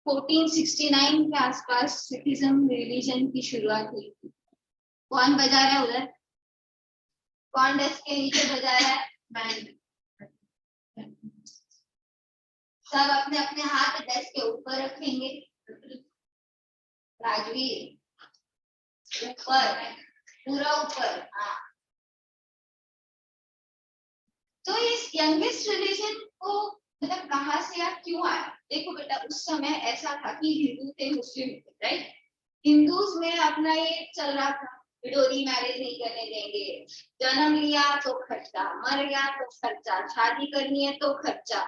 1469 के आसपास सिखिज्म रिलीजन की शुरुआत हुई थी। कौन बजा रहा है उधर? कौन डेस्क के नीचे बजा रहा है? बैंड। सब अपने अपने हाथ डेस्क के ऊपर रखेंगे। राजवीर ऊपर, पूरा ऊपर। हाँ, तो इस यंगेस्ट रिलीजन को मतलब कहाँ से या क्यों आया? देखो बेटा, उस समय ऐसा था कि हिंदू थे, मुस्लिम थे, राइट? हिंदूज में अपना ये चल रहा था, विडोरी मैरिज नहीं करने देंगे, जन्म लिया तो खर्चा, मर गया तो खर्चा, शादी करनी है तो खर्चा,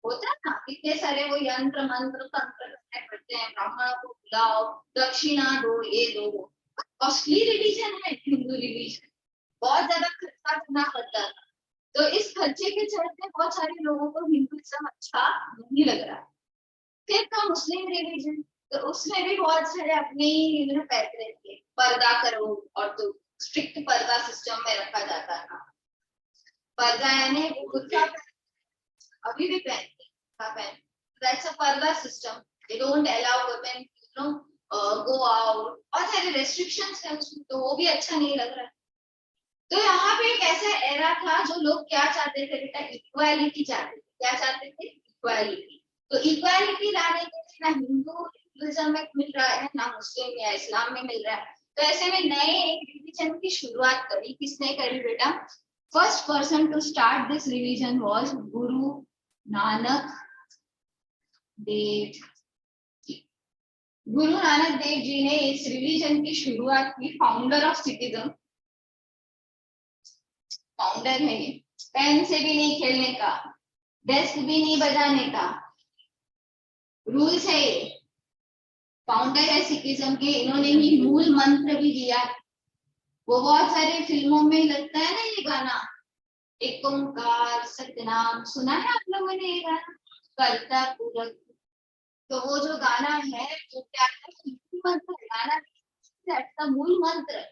होता है ना? कितने सारे वो यंत्र मंत्र तंत्र करते हैं, ब्राह्मणों को बुलाओ, दक्षिणा दो, ये दो। कॉस्टली रिलीजन है हिंदू रिलीजन, बहुत ज्यादा खर्चा करना पड़ता था। तो इस खर्चे के चलते बहुत सारे लोगों को हिंदुइज्म अच्छा नहीं लग रहा। फिर था मुस्लिम रिलीजन, तो उसमें भी बहुत सारे अपने ही पैसे थे, पर्दा करो, और तो स्ट्रिक्ट पर्दा सिस्टम में रखा जाता था। पर्दा यानी बुर्का अभी भी पहनते हैं, दैट्स अ पर्दा system. They don't allow women go out, और सारे रेस्ट्रिक्शंस है उसमें, तो वो भी अच्छा नहीं लग रहा। तो यहाँ पे एक ऐसा एरा था जो लोग क्या चाहते थे बेटा? इक्वालिटी चाहते थे। क्या चाहते थे? इक्वालिटी। तो इक्वालिटी लाने के लिए ना हिंदुइज्म में मिल रहा है, ना मुस्लिम या इस्लाम में मिल रहा है। तो ऐसे में नए एक रिलीजन की शुरुआत करी। किसने करी बेटा? First person to start this religion was Guru Nanak Dev ji. गुरु नानक देव जी ने इस रिलीजन की शुरुआत की, फाउंडर ऑफ सिखिज्म। फाउंडर है ये। पेन से भी नहीं खेलने का, डेस्क भी नहीं बजाने का, रूल्स है ये। फाउंडर है सिखिज्म के, इन्होंने ही मूल मंत्र भी दिया। वो बहुत सारे फिल्मों में लगता है ना ये गाना, एक ओंकार सतनाम, सुना है आप लोगों ने ये गाना? करता पूरक। तो वो जो गाना है वो क्या है? मंत्र गाना, दैट्स द मूल मंत्र।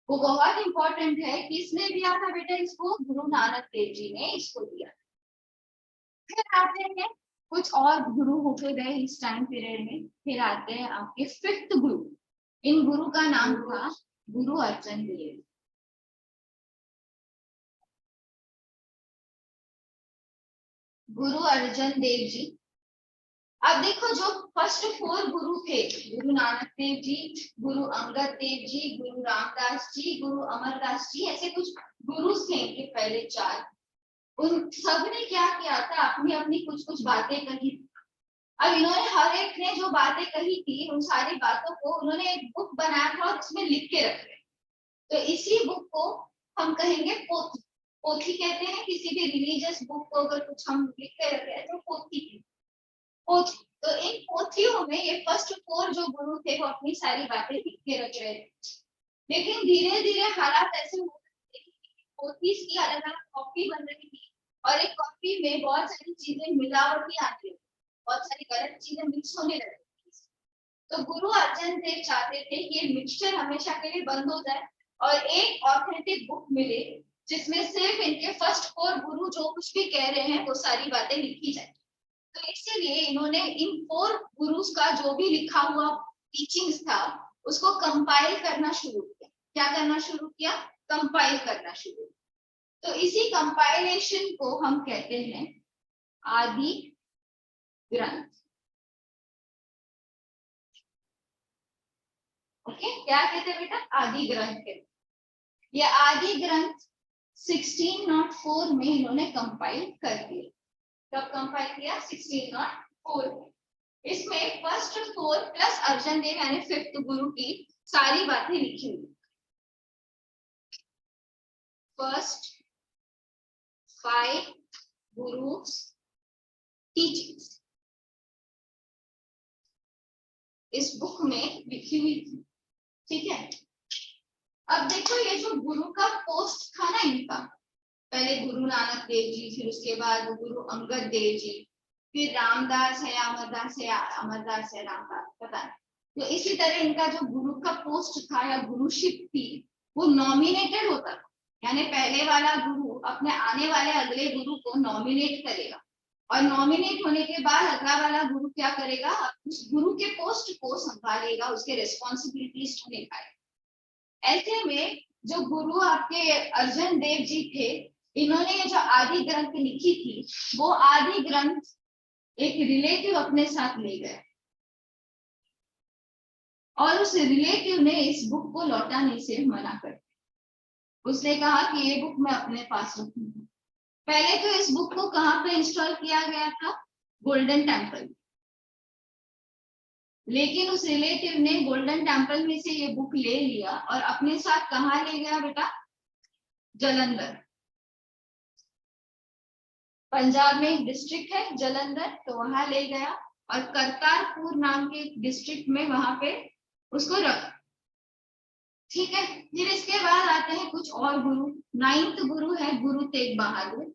वो बहुत इंपॉर्टेंट है। किसने दिया था बेटा इसको? गुरु नानक देव जी ने इसको दिया। फिर आते हैं कुछ और गुरु होके गए इस टाइम पीरियड में। फिर आते हैं आपके फिफ्थ गुरु। इन गुरु का नाम था गुरु अर्जन देव। गुरु अर्जन देव जी। अब देखो, जो फर्स्ट 4 गुरु थे, गुरु नानक देव जी, गुरु अंगद देव जी, गुरु रामदास जी, गुरु अमरदास जी, ऐसे कुछ गुरु थे इनके पहले 4। उन सब ने क्या किया था? अपनी अपनी कुछ कुछ बातें कही। अब इन्होंने हर एक ने जो बातें कही थी, उन सारी बातों को उन्होंने एक बुक बनाया था और उसमें लिख के रखे। तो इसी बुक को हम कहेंगे पोथी। पोथी कहते हैं किसी भी रिलीजियस बुक को अगर कुछ हम लिख के रखे हैं तो पोथी। पोथी। तो इन पोथियों में ये फर्स्ट 4 जो गुरु थे वो अपनी सारी बातें लिख के रख रहे थे। लेकिन धीरे धीरे हालात ऐसे हो रहे थे कि पोथी की अलग अलग कॉपी बन रही थी, और एक कॉपी में बहुत सारी चीजें मिलावटी आ रही, बहुत सारी गलत चीजें मिक्स होने लगी। तो गुरु अर्जन देव चाहते थे कि ये मिक्सचर हमेशा के लिए बंद हो जाए और एक ऑथेंटिक बुक मिले जिसमें सिर्फ इनके फर्स्ट 4 गुरु जो कुछ भी कह रहे हैं वो सारी बातें लिखी जाए। तो इसीलिए इन्होंने इन 4 गुरुज का जो भी लिखा हुआ टीचिंग्स था उसको कंपाइल करना शुरू किया। क्या करना शुरू किया? कंपाइल करना शुरू। तो इसी कंपाइलेशन को हम कहते हैं आदि ग्रंथ। ओके, क्या कहते हैं बेटा? आदि ग्रंथ कहते। ये आदि ग्रंथ 1604 में इन्होंने कंपाइल कर दिया। कब कंपाइल किया? 1604 में। इसमें फर्स्ट 4 प्लस अर्जन देव यानी 5th गुरु की सारी बातें लिखी हुई। फर्स्ट 5 गुरुस टीचिंग्स इस बुक में लिखी हुई थी। ठीक है। अब देखो, ये जो गुरु का पोस्ट था ना इनका, पहले गुरु नानक देव जी, फिर उसके बाद गुरु अंगद देव जी, फिर रामदास है, अमरदास है, अमरदास है, रामदास, पता नहीं। तो इसी तरह इनका जो गुरु का पोस्ट था या गुरुशिप थी वो नॉमिनेटेड होता था, यानी पहले वाला गुरु अपने आने वाले अगले गुरु को नॉमिनेट करेगा और नॉमिनेट होने के बाद अगला वाला गुरु क्या करेगा, उस गुरु के पोस्ट को संभालेगा, उसके रिस्पॉन्सिबिलिटीज को निभाएगा। ऐसे में जो गुरु आपके अर्जन देव जी थे, इन्होंने जो आदि ग्रंथ लिखी थी वो आदि ग्रंथ एक रिलेटिव अपने साथ ले गया और उस रिलेटिव ने इस बुक को लौटाने से मना कर दिया। उसने कहा कि ये बुक मैं अपने पास रखूंगा। पहले तो इस बुक को कहाँ पे इंस्टॉल किया गया था, गोल्डन टेम्पल, लेकिन उस रिलेटिव ने गोल्डन टेम्पल में से ये बुक ले लिया और अपने साथ कहाँ ले गया बेटा, जालंधर। पंजाब में एक डिस्ट्रिक्ट है जालंधर, तो वहां ले गया और करतारपुर नाम के डिस्ट्रिक्ट में वहां पे उसको रख। ठीक है, फिर इसके बाद आते हैं कुछ और गुरु। 9th गुरु है गुरु तेग बहादुर।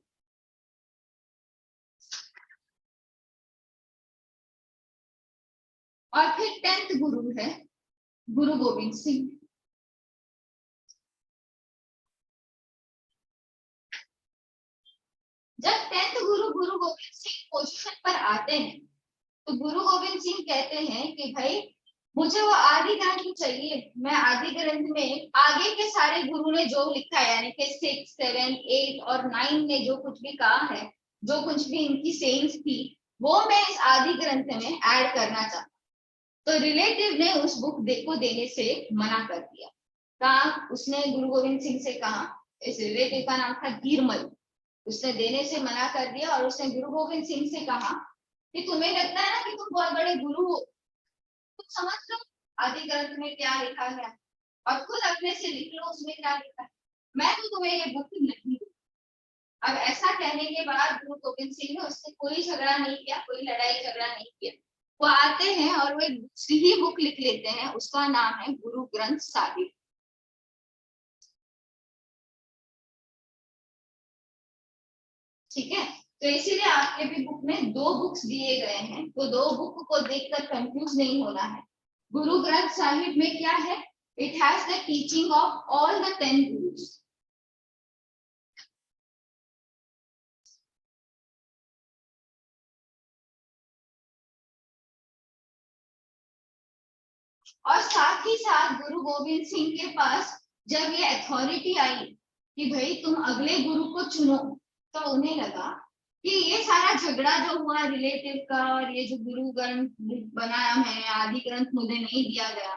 और फिर 10th गुरु है गुरु गोविंद सिंह। जब 10th गुरु गुरु गोविंद सिंह पोजीशन पर आते हैं तो गुरु गोविंद सिंह कहते हैं कि भाई मुझे वो आदि ग्रंथ चाहिए। मैं आदि ग्रंथ में आगे के सारे गुरु ने जो लिखा है, यानी कि 6, 7, 8 और 9 ने जो कुछ भी कहा है, जो कुछ भी इनकी सेइंग्स थी, वो मैं इस आदि ग्रंथ में ऐड करना चाहता। तो रिलेटिव ने उस बुक को देने से मना कर दिया। कहा, उसने गुरु गोविंद सिंह से कहा, इस रिलेटिव का नाम था धीरमल, उसने देने से मना कर दिया और उसने गुरु गोविंद सिंह से कहा कि तुम्हें लगता है ना कि तुम बहुत बड़े गुरु हो, तुम समझ लो आदि ग्रंथ में क्या लिखा है और खुद अपने से लिख लो उसमें क्या लिखा है, मैं तो तुम्हें ये बुक नहीं दूं। अब ऐसा कहने के बाद गुरु गोविंद सिंह ने उससे कोई झगड़ा नहीं किया, कोई लड़ाई झगड़ा नहीं किया। वो आते हैं और वो एक दूसरी ही बुक लिख लेते हैं, उसका नाम है गुरु ग्रंथ साहिब। ठीक है, तो इसीलिए आपके भी बुक में 2 बुक्स दिए गए हैं, तो 2 बुक को देखकर कंफ्यूज नहीं होना है। गुरु ग्रंथ साहिब में क्या है, it has the teaching of all the 10 gurus. और साथ ही साथ गुरु गोविंद सिंह के पास जब ये अथॉरिटी आई कि भाई तुम अगले गुरु को चुनो, तो उन्हें लगा कि ये सारा झगड़ा जो हुआ रिलेटिव का और ये जो गुरु ग्रंथ बनाया है, आदि ग्रंथ मुझे नहीं दिया गया,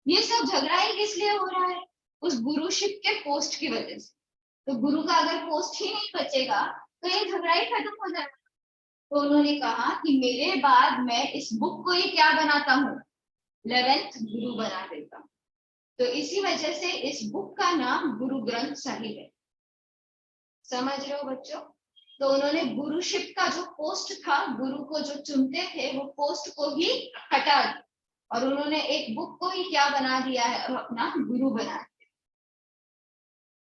ये सब झगड़ा ही किस लिए हो रहा है, उस गुरुशिप के पोस्ट की वजह से। तो गुरु का अगर पोस्ट ही नहीं बचेगा तो ये झगड़ा ही खत्म हो जाएगा। तो उन्होंने कहा कि मेरे बाद मैं इस बुक को ही क्या बनाता हूँ, 11th गुरु बना देता हूँ। तो इसी वजह से इस बुक का नाम गुरु ग्रंथ साहिब है। समझ रहे हो बच्चों? तो उन्होंने गुरुशिप का जो पोस्ट था, गुरु को जो चुनते थे, वो पोस्ट को ही हटा दिया और उन्होंने एक बुक को ही क्या बना दिया है, अपना गुरु बना दिया।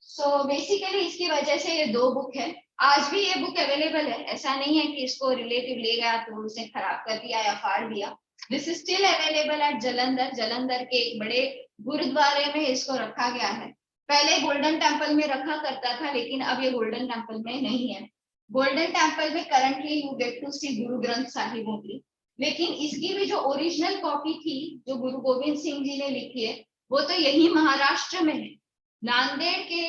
सो बेसिकली इसकी वजह से ये 2 बुक है। आज भी ये बुक अवेलेबल है, ऐसा नहीं है कि इसको रिलेटिव ले गया तो उसे खराब कर दिया या फाड़ दिया। This is still available at Jalandhar. Jalandhar के एक बड़े गुरुद्वारे में इसको रखा गया है। पहले गोल्डन टेम्पल में रखा करता था, लेकिन अब ये गोल्डन टेम्पल में नहीं है। गोल्डन टेम्पल में currently you get to C Guru Granth Sahib only, लेकिन इसकी भी जो ओरिजिनल कॉपी थी जो गुरु गोविंद सिंह जी ने लिखी है, वो तो यही महाराष्ट्र में है। नांदेड़ के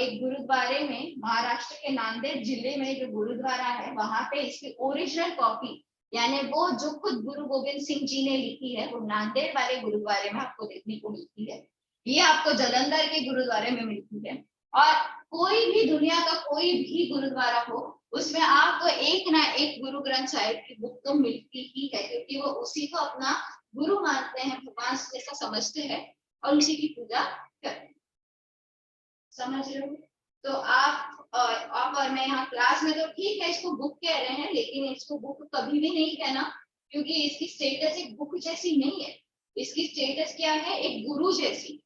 एक गुरुद्वारे में, महाराष्ट्र के नांदेड़ जिले में जो गुरुद्वारा है, वहां पे इसकी ओरिजिनल कॉपी, यानी वो जो खुद गुरु गोविंद सिंह जी ने लिखी है, वो नांदेड़ वाले गुरुद्वारे में आपको देखने को मिलती है। ये आपको जालंधर के गुरुद्वारे में मिलती है। और कोई भी दुनिया का कोई भी गुरुद्वारा हो, उसमें आपको एक ना एक गुरु ग्रंथ साहिब की बुक तो मिलती ही है, क्योंकि वो उसी को अपना गुरु मानते हैं, भगवान जैसा समझते हैं और उसी की पूजा करते हैं। समझ रहे हो? तो आप और मैं यहाँ क्लास में तो ठीक है इसको बुक कह रहे हैं, लेकिन इसको बुक कभी भी नहीं कहना, क्योंकि इसकी स्टेटस एक बुक जैसी नहीं है। इसकी स्टेटस क्या है, एक गुरु जैसी।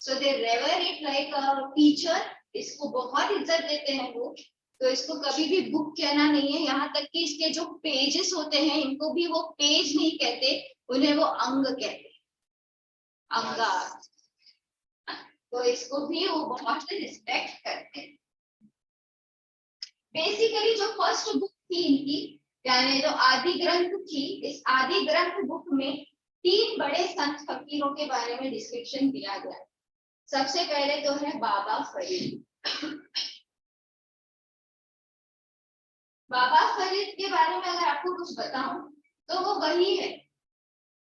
सो दे रेवर इट लाइक अ टीचर। इसको बहुत इज्जत देते हैं वो, तो इसको कभी भी बुक कहना नहीं है, यहाँ तक कि इसके जो पेजेस होते हैं इनको भी वो पेज नहीं कहते, उन्हें वो अंग कहते हैं, अंगार। तो इसको भी वो बहुत रिस्पेक्ट करते हैं। बेसिकली जो फर्स्ट बुक थी इनकी, यानी जो आदि ग्रंथ थी, इस आदि ग्रंथ बुक में 3 बड़े संत फकीरों के बारे में डिस्क्रिप्शन दिया गया। सबसे पहले तो है बाबा फरीद। बाबा फरीद के बारे में अगर आपको कुछ बताऊं तो वो वही है,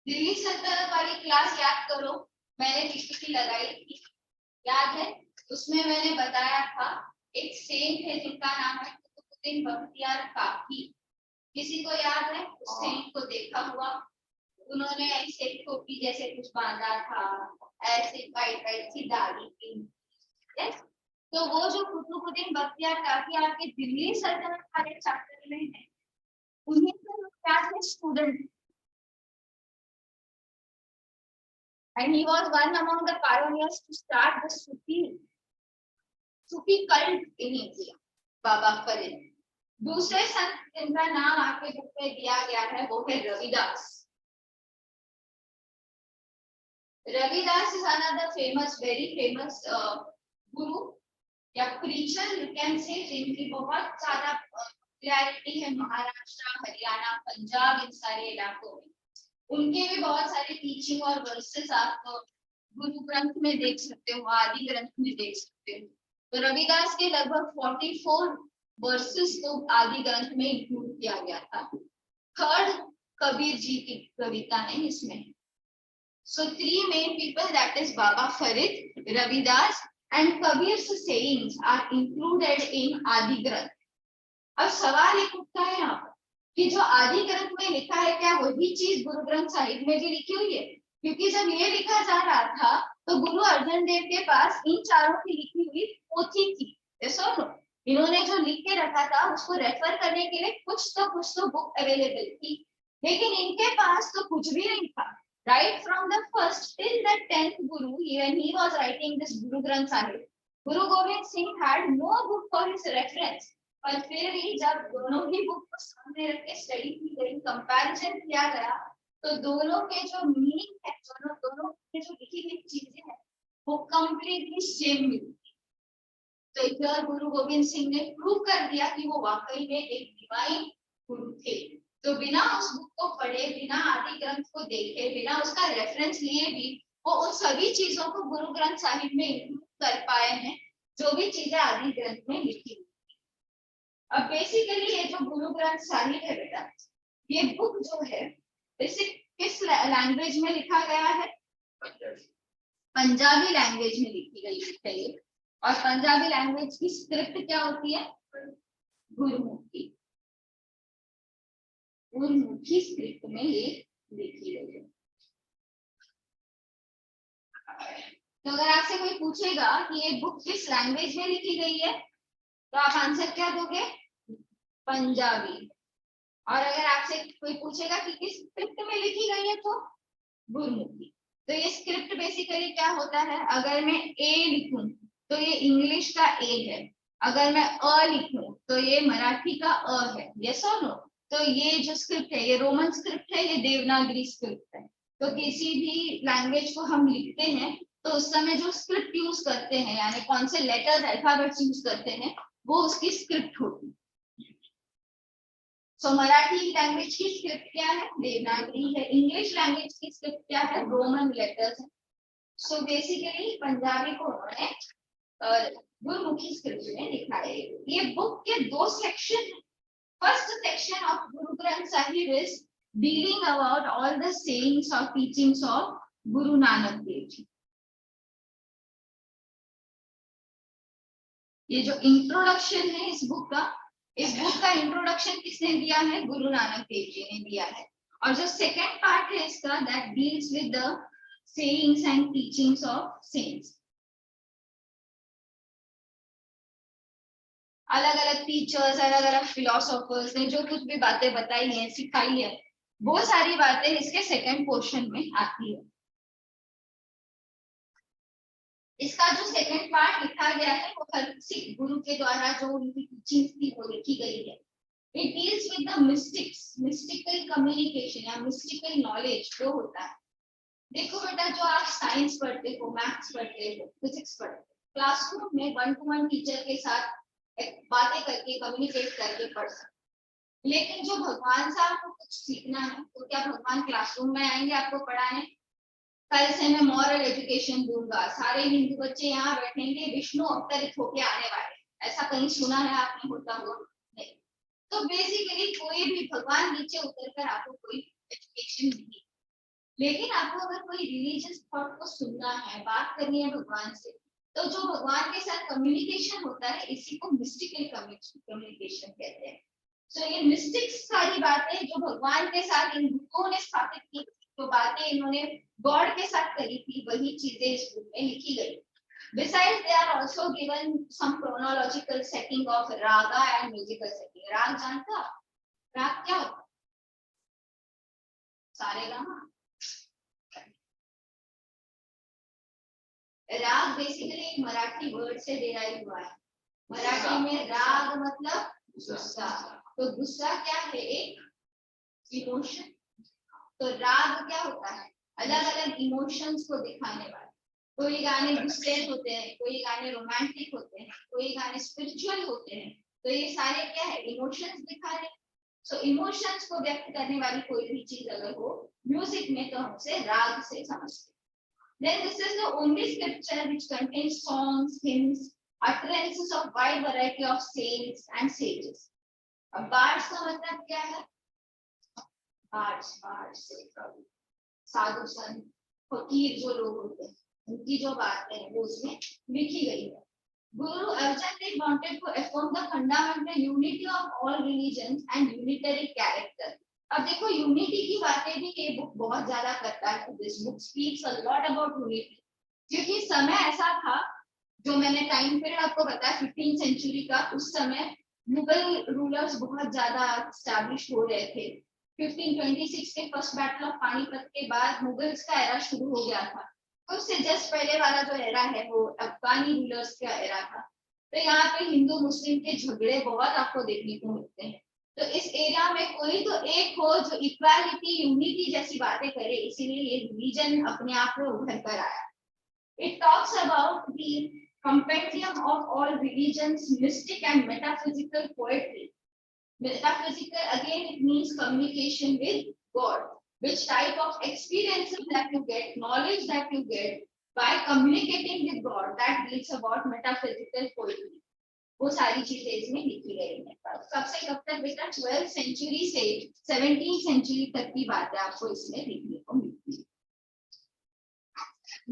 दिल्ली सल्तनत वाली क्लास याद करो, मैंने पीपीटी लगाई थी, याद है? उसमें मैंने बताया था एक सेंट है जिनका नाम है कुतुबुद्दीन बख्तियार काकी। किसी को याद है उस सेंट को देखा हुआ? उन्होंने ऐसे टोपी जैसे कुछ बांधा था, ऐसे वाइट वाइट सी दाढ़ी थी। यस, तो वो जो कुतुबुद्दीन बख्तियार काकी आपके दिल्ली सल्तनत वाले चैप्टर में है, उन्हीं से क्या थे student, and he was one among the pioneers to start the Sufi cult in India, बाबा फरीद। दूसरे संत जिनका नाम आपके बुक में दिया गया है वो है Ravidas. Ravidas is another famous, very famous guru या प्रीचर यू कैन से, जिनकी बहुत ज्यादा पॉपुलैरिटी है महाराष्ट्र, हरियाणा, पंजाब, इन सारे इलाकों में। उनके भी बहुत सारे टीचिंग और वर्सेस आप गुरु ग्रंथ में देख सकते हो, आदि ग्रंथ में देख सकते हो। तो रविदास के लगभग 44 वर्सेस को आदि ग्रंथ में इंक्लूड किया गया था। थर्ड कबीर जी की कविता है इसमें। So 3 main people, that is Baba Farid, Ravidas and Kabir's sayings are included in आदि ग्रंथ। अब सवाल एक उठता है यहाँ पर कि जो आदि ग्रंथ में लिखा है क्या वही चीज गुरु ग्रंथ साहिब में भी लिखी हुई है? क्योंकि जब ये लिखा जा रहा था तो गुरु अर्जन देव के पास इन चारों की लिखी हुई पोथी थी, ऐसा नो, इन्होंने जो लिख के रखा था उसको रेफर करने के लिए कुछ तो बुक अवेलेबल थी, लेकिन इनके पास तो कुछ भी नहीं था। Right from the first till the 10th Guru, even he was writing this Guru Granth Sahib, Guru Gobind Singh had no book for his reference। पर फिर भी जब दोनों ही बुक को सामने रख के स्टडी की गई, कंपैरिजन किया गया, तो दोनों के जो मीनिंग है, दोनों के जो लिखी गई चीजें हैं वो कंप्लीटली सेम मिलती। तो इधर गुरु गोविंद सिंह ने प्रूव कर दिया कि वो वाकई में एक डिवाइन गुरु थे। तो बिना उस बुक को पढ़े, बिना आदि ग्रंथ को देखे, बिना उसका रेफरेंस लिए भी वो उन सभी चीजों को गुरु ग्रंथ साहिब में इंक्लूड कर पाए हैं जो भी चीजें आदि ग्रंथ में लिखी हुई। अब बेसिकली ये जो गुरु ग्रंथ साहिब है बेटा, ये बुक जो है इसे किस लैंग्वेज में लिखा गया है? पंजाबी लैंग्वेज में लिखी गई है ये। और पंजाबी लैंग्वेज की स्क्रिप्ट क्या होती है? गुरुमुखी। गुरुमुखी स्क्रिप्ट में ये लिखी गई है। तो अगर आपसे कोई पूछेगा कि ये बुक किस लैंग्वेज में लिखी गई है तो आप आंसर क्या दोगे? पंजाबी। और अगर आपसे कोई पूछेगा कि किस स्क्रिप्ट में लिखी गई है तो गुरुमुखी। तो ये स्क्रिप्ट बेसिकली क्या होता है, अगर मैं ए लिखूं तो ये इंग्लिश का ए है, अगर मैं अ लिखूं तो ये मराठी का अ है, यस और नो? तो ये जो स्क्रिप्ट है ये रोमन स्क्रिप्ट है, ये देवनागरी स्क्रिप्ट है। तो किसी भी लैंग्वेज को हम लिखते हैं तो उस समय जो स्क्रिप्ट यूज करते हैं, यानी कौन से लेटर्स अल्फाबेट्स यूज करते हैं, वो उसकी स्क्रिप्ट होती है। सो मराठी लैंग्वेज की स्क्रिप्ट क्या है? देवनागरी है। इंग्लिश लैंग्वेज की स्क्रिप्ट क्या है? रोमन लेटर्स है। सो बेसिकली पंजाबी को उन्होंने गुरुमुखी स्क्रिप्ट में लिखा है। ये बुक के 2 सेक्शन है। First section of Guru Granth Sahib is dealing about all the sayings or teachings of Guru Nanak Dev Ji. ये जो इंट्रोडक्शन है इस बुक का इंट्रोडक्शन किसने दिया है? गुरु नानक देव जी ने दिया है। और जो सेकंड पार्ट है इसका, that deals with the sayings and teachings of saints. अलग अलग टीचर्स, अलग अलग फिलोसोफर्स ने जो कुछ भी बातें बताई हैं, सिखाई है, वो सारी बातें इसके सेकंड पोर्शन में आती है। इसका जो सेकंड पार्ट लिखा गया है वो हर सिख गुरु के द्वारा जो उनकी टीचिंग थी वो लिखी गई है। It deals with the mystics, mystical communication या मिस्टिकल नॉलेज जो होता है। देखो बेटा, जो आप साइंस पढ़ते हो, मैथ्स पढ़ते हो, फिजिक्स पढ़ते हो, क्लासरूम में 1-to-1 टीचर के साथ बातें करके, कम्युनिकेट करके पढ़ सकते, लेकिन जो भगवान से आपको कुछ सीखना है तो क्या भगवान क्लासरूम में आएंगे आपको पढ़ाने? कल से मैं मॉरल एजुकेशन दूंगा, सारे हिंदू बच्चे यहाँ बैठेंगे, विष्णु अवतरित होके आने वाले, ऐसा कहीं सुना है आपने होता हुआ? नहीं। तो बेसिकली कोई भी भगवान नीचे उतरकर आपको कोई एजुकेशन नहीं, लेकिन आपको अगर कोई रिलीजियस थॉट को सुनना है, बात करनी है भगवान से, तो जो भगवान के साथ कम्युनिकेशन होता है इसी को मिस्टिकल कम्युनिकेशन कहते हैं। सो ये मिस्टिक्स सारी बातें जो भगवान के साथ इन गुरुओं ने स्थापित की, जो बातें इन्होंने गॉड के साथ करी थी, वही चीजें इस बुक में लिखी गई। Besides, they are also given some chronological setting of raga and musical setting. राग जानते हो? राग क्या होता है? सारेगामा। राग बेसिकली एक मराठी वर्ड से डिराइव हुआ है। मराठी में राग मतलब गुस्सा, तो गुस्सा क्या है? एक इमोशन। तो राग क्या होता है? अलग अलग इमोशंस को दिखाने वाला। कोई गाने गुस्से होते हैं, कोई गाने रोमांटिक होते हैं, कोई गाने स्पिरिचुअल होते हैं, तो ये सारे क्या है? इमोशंस दिखा रहे। सो इमोशंस को व्यक्त करने वाली कोई भी चीज अगर हो म्यूजिक में तो हम उसे राग से समझते हैं। Then this is the only scripture which contains songs, hymns, utterances of wide variety of saints and sages. अब bards का मतलब क्या है? bards साधु संत फकीर जो लोग होते हैं उनकी जो बातें हैं वो उसमें लिखी गई है। Guru Arjan Dev wanted to affirm the fundamental unity of all religions and unitary character. अब देखो यूनिटी की बातें भी ये बुक बहुत ज्यादा करता है। This book speaks a lot about unity, क्योंकि समय ऐसा था, जो मैंने टाइम पीरियड आपको बताया 15th सेंचुरी का, उस समय मुगल रूलर्स बहुत ज्यादा एस्टैब्लिश हो रहे थे। 1526 के फर्स्ट बैटल ऑफ पानीपत के बाद मुगल्स का एरा शुरू हो गया था। उससे जस्ट पहले वाला जो एरा है वो अफगानी रूलर्स का एरा था। तो यहाँ पे हिंदू मुस्लिम के झगड़े बहुत आपको देखने को मिलते हैं। तो इस एरिया में कोई तो एक हो जो इक्वालिटी यूनिटी जैसी बातें करे, इसीलिए ये रिलीजन अपने आप में उभर कर आया। It talks about the compendium of all religions, mystic and metaphysical poetry. Metaphysical again it means communication with God. Which type of experiences that you get, knowledge that you get by communicating with God, that deals about metaphysical poetry. वो सारी चीजें इसमें लिखी गई है। सबसे कब तक बेटा? 12th सेंचुरी से 17th सेंचुरी तक की बातें आपको इसमें लिखने को मिलती है।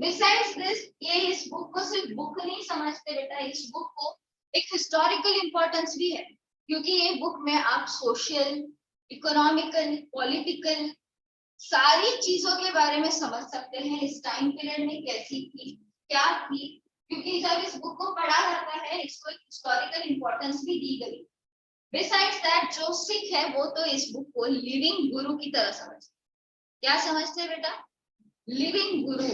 Besides this, ये इस बुक को सिर्फ बुक नहीं समझते बेटा, इस बुक को एक हिस्टोरिकल इंपॉर्टेंस भी है, क्योंकि ये बुक में आप सोशल, इकोनॉमिकल, पॉलिटिकल सारी चीजों के बारे में समझ सकते हैं। इस टाइम पीरियड में कैसी थी, क्या थी, क्योंकि जब इस बुक को पढ़ा जाता है इसको एक हिस्टोरिकल इंपॉर्टेंस भी दी गई। बिसाइड्स दैट, जो सिख है वो तो इस बुक को लिविंग गुरु की तरह समझते। क्या समझते हैं बेटा? लिविंग गुरु,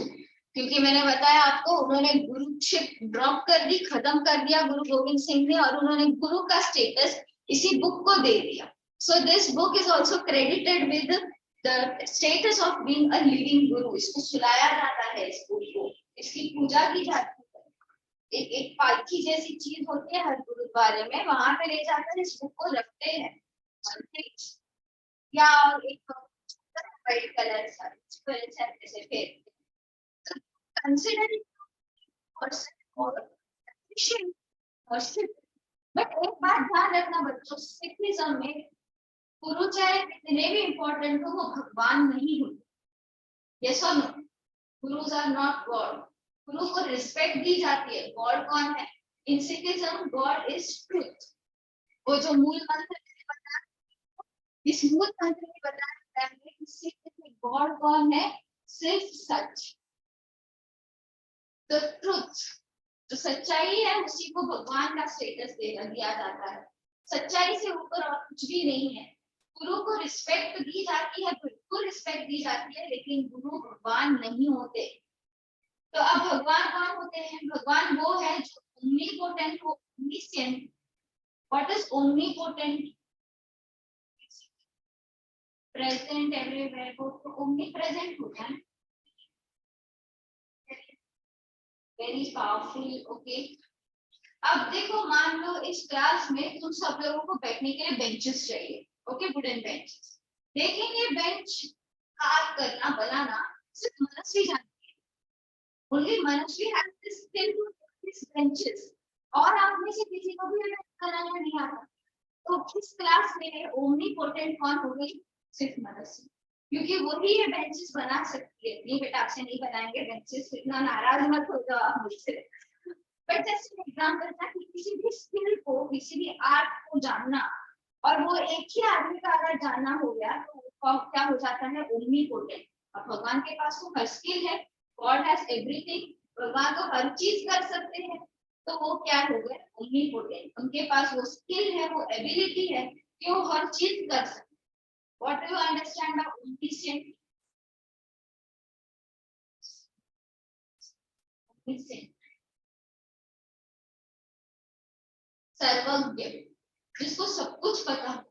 क्योंकि मैंने बताया आपको उन्होंने गुरुशिप ड्रॉप कर दी, खत्म कर दिया गुरु गोविंद सिंह ने, और उन्होंने गुरु का स्टेटस इसी बुक को दे दिया। So this book is also credited with the status of being a living गुरु। इसको सुलाया जाता है, इस बुक को, इसकी पूजा की जाती है। एक पालकी जैसी चीज होती है हर गुरुद्वारे में, वहां पे ले जाकर इस बुक को रखते हैं, या एक व्हाइट कलर से फेर considering person or efficient person। But एक बात ध्यान रखना बच्चों, सिखिज्म में गुरु चाहे कितने भी इंपॉर्टेंट हो वो भगवान नहीं होते। यस और no? Gurus are not God. गुरु को रिस्पेक्ट दी जाती है। गॉड कौन है? In Sikhism God is truth. वो जो मूल मंत्र मैंने बताया, इस मूल मंत्र में बताया है कि सिख में गॉड कौन है? सिर्फ सच, द ट्रुथ। जो सच्चाई है उसी को भगवान का स्टेटस दिया जाता है। सच्चाई से ऊपर और कुछ भी नहीं है। गुरु को रिस्पेक्ट दी जाती है, बिल्कुल रिस्पेक्ट दी जाती है, लेकिन गुरु भगवान नहीं होते। तो अब भगवान कौन होते हैं? भगवान वो है जो ओमनीपोटेंट हो, omniscient. What is omnipotent? Present everywhere, वो तो ओमनी प्रेजेंट होता है, वेरी पावरफुल। ओके, अब देखो मान लो इस क्लास में तुम सब लोगों को बैठने के लिए बेंचेस चाहिए। Okay, wooden benches. लेकिन ये बेंच कार्व करना, बनाना सिर्फ मनस्वी जानती है। Only Manasvi has this skill to this benches, और आप में से किसी को भी ये बनाना नहीं आता। तो इस क्लास में ओमनीपोटेंट कौन हो गई? सिर्फ मनस्वी, क्योंकि वही ये बेंचेस बना सकती है। नहीं बेटा, आपसे नहीं बनाएंगे बेंचेस, इतना नाराज मत हो जाओ आप मुझसे। बट जैसे एग्जाम्पल था कि किसी भी स्किल को, किसी भी आर्ट को जानना, और वो एक ही आदमी का अगर जानना हो गया तो वो क्या हो जाता है? ओमनीपोटेंट। अब भगवान के पास तो हर स्किल है, गॉड हैज एवरीथिंग, भगवान तो हर चीज कर सकते हैं, तो वो क्या हो गए? ओमनीपोटेंट। उनके पास वो स्किल है, वो एबिलिटी है कि वो हर चीज कर सकते। What do you understand by omniscient? सर्वज्ञ, जिसको सब कुछ पता हो।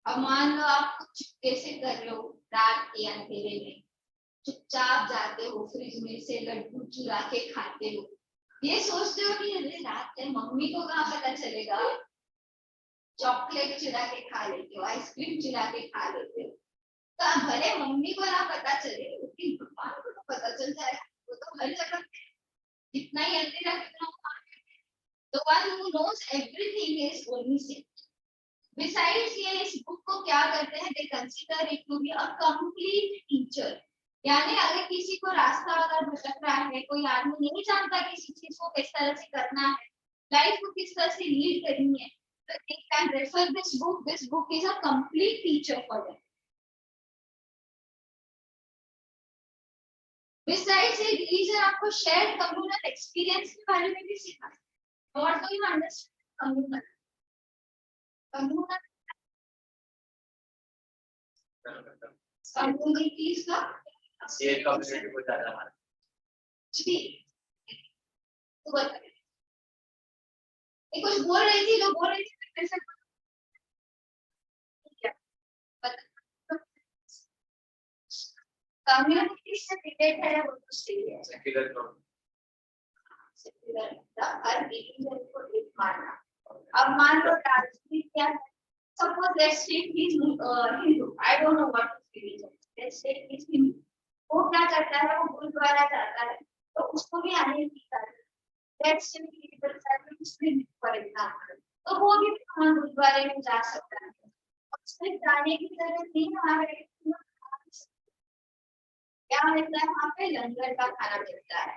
अब मान लो आप कुछ कैसे कर रहे हो, रात के अंधेरे में चुपचाप जाते हो फ्रिज में से लड्डू चुरा के खाते हो, ये सोचते हो कि अरे रात है, मम्मी को कहाँ पता चलेगा। चॉकलेट चुरा के खा लेते हो, आइसक्रीम चुरा के खा लेते हो। तो भले मम्मी को ना पता चले, उसकी भगवान को तो पता चल जाएगा, वो तो हर जगह जितना ही अंधेरा कितना। The one who knows everything is omniscient. Besides ये इस बुक को क्या करते हैं? They consider it to be a complete teacher. यानी अगर किसी को रास्ता अगर भटक रहा है, कोई आदमी नहीं जानता किसी चीज को किस तरह से करना है, लाइफ को किस तरह से लीड करनी है, तो they can refer this book. This book is a complete teacher for them. Besides ये रिलीजन आपको शेयर्ड कम्युनल एक्सपीरियंस के बारे में भी सिखाता है। What do you understand communal? Communal communities का ये कम्युनिटी को ज्यादा मानते जी। तो बता, ये कुछ बोल रही थी, जो बोल रही थी फिर से क्या बता। कम्युनिटी से रिलेटेड है वो तो सही है। सेक्युलर सेक्युलर हर रिलीजन को एक मानना। अब मान लो राजनीति क्या है? Suppose let's take his Hindu. I don't know what is religion. Let's take his Hindu. वो क्या करता है? वो गुरुद्वारा जाता है, तो उसको भी आने की करता है। Let's take the Muslim for example. तो वो भी गुरुद्वारे में जा सकता है। उसमें जाने की जरूरत नहीं है, हमारे क्या मिलता है वहाँ पे? लंगर का खाना मिलता है।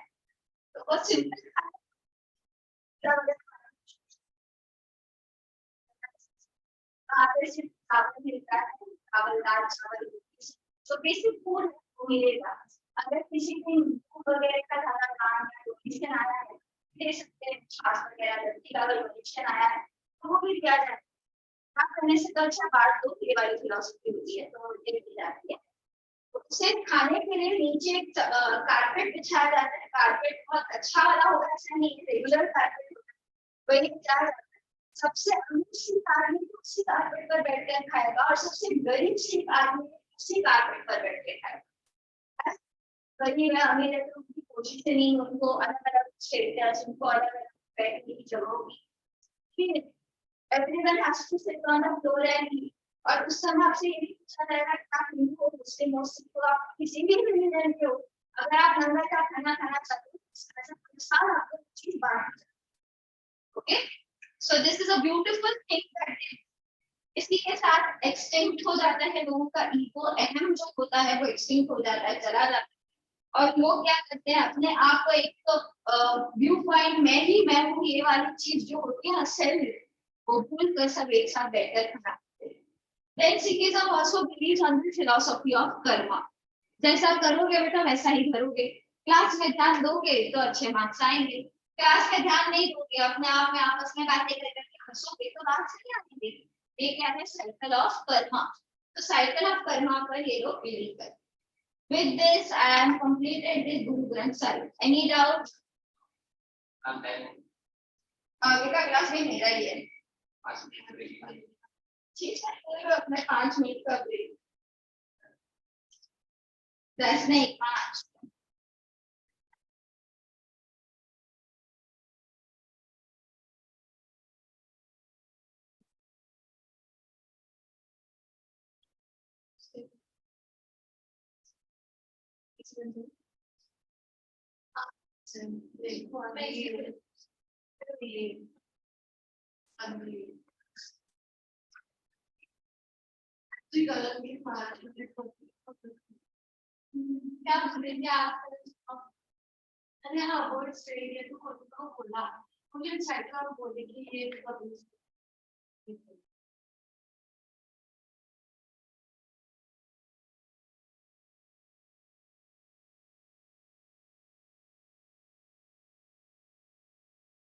तो वो सिंपल खाना चावल मिलता है, चावल दाल चावल, तो बेसिक फूड मिलेगा। अगर किसी को वगैरह का ज्यादा काम है, डोनेशन आया है, दे सकते हैं। छाछ वगैरह लड़की का अगर डोनेशन आया है तो वो भी दिया जाता है। काम करने से तो अच्छा बात तो ये वाली फिलॉसफी होती है, तो दे दी जाती है। उसे खाने के लिए नीचे कारपेट बिछाया जाता है। कारपेट बहुत अच्छा वाला होगा, ऐसा नहीं रेगुलर कारपेट होगा, वही बिछाया जाता है। सबसे अमीर सिख आदमी उसी कारपेट पर बैठकर खाएगा, और सबसे गरीब सिख आदमी उसी कारपेट पर बैठ के खाएगा। गरीब है अमीर है तो उनकी कोशिश नहीं, उनको अलग अलग स्टेटस, उनको अलग अलग बैठने की जगह होगी। Everyone has to sit on the floor and eat. और उस समय आपसे ये भी पूछा जाएगा कि आप हिंदू हो, मुस्लिम हो, सिख हो, आप किसी भी रिलीजन के हो, अगर आप लंगर का खाना खाना चाहते हो तो आपको चीज बांट। Okay, so this is a beautiful thing that इसी के साथ एक्सटिंक्ट हो जाता है लोगों का ईगो, अहम जो होता है वो एक्सटिंक्ट हो जाता है, चला जाता है। और लोग क्या करते हैं? अपने आप को एक तो व्यू पॉइंट मैं हूँ ये वाली चीज जो होती है ना, सेल्फ, वो भूल कर सब एक साथ बैठकर खाना खाते हैं। Then Sikhism also believes on the philosophy of karma. जैसा करोगे बेटा वैसा ही करोगे। क्लास में ध्यान दोगे तो अच्छे मार्क्स आएंगे, क्लास में ध्यान नहीं दोगे, अपने आप में आपस में बातें करके हंसोगे तो मार्क्स नहीं आएंगे। ये क्या है? Cycle of Karma. तो साइकिल ऑफ कर्मा पर ये लोग बिलीव करते हैं। With this, I am completed the Guru Granth Sahib. Any doubt? And then आगे का क्लास में मेरा ही है। आज की तरीके ठीक है, तो अपने 5 मिनट का ब्रेक। 10 नहीं 5। क्या बोलेंगे आप? अरे हाँ बोर्ड से ये तो खुद को बोला मुझे साइड का बोले कि ये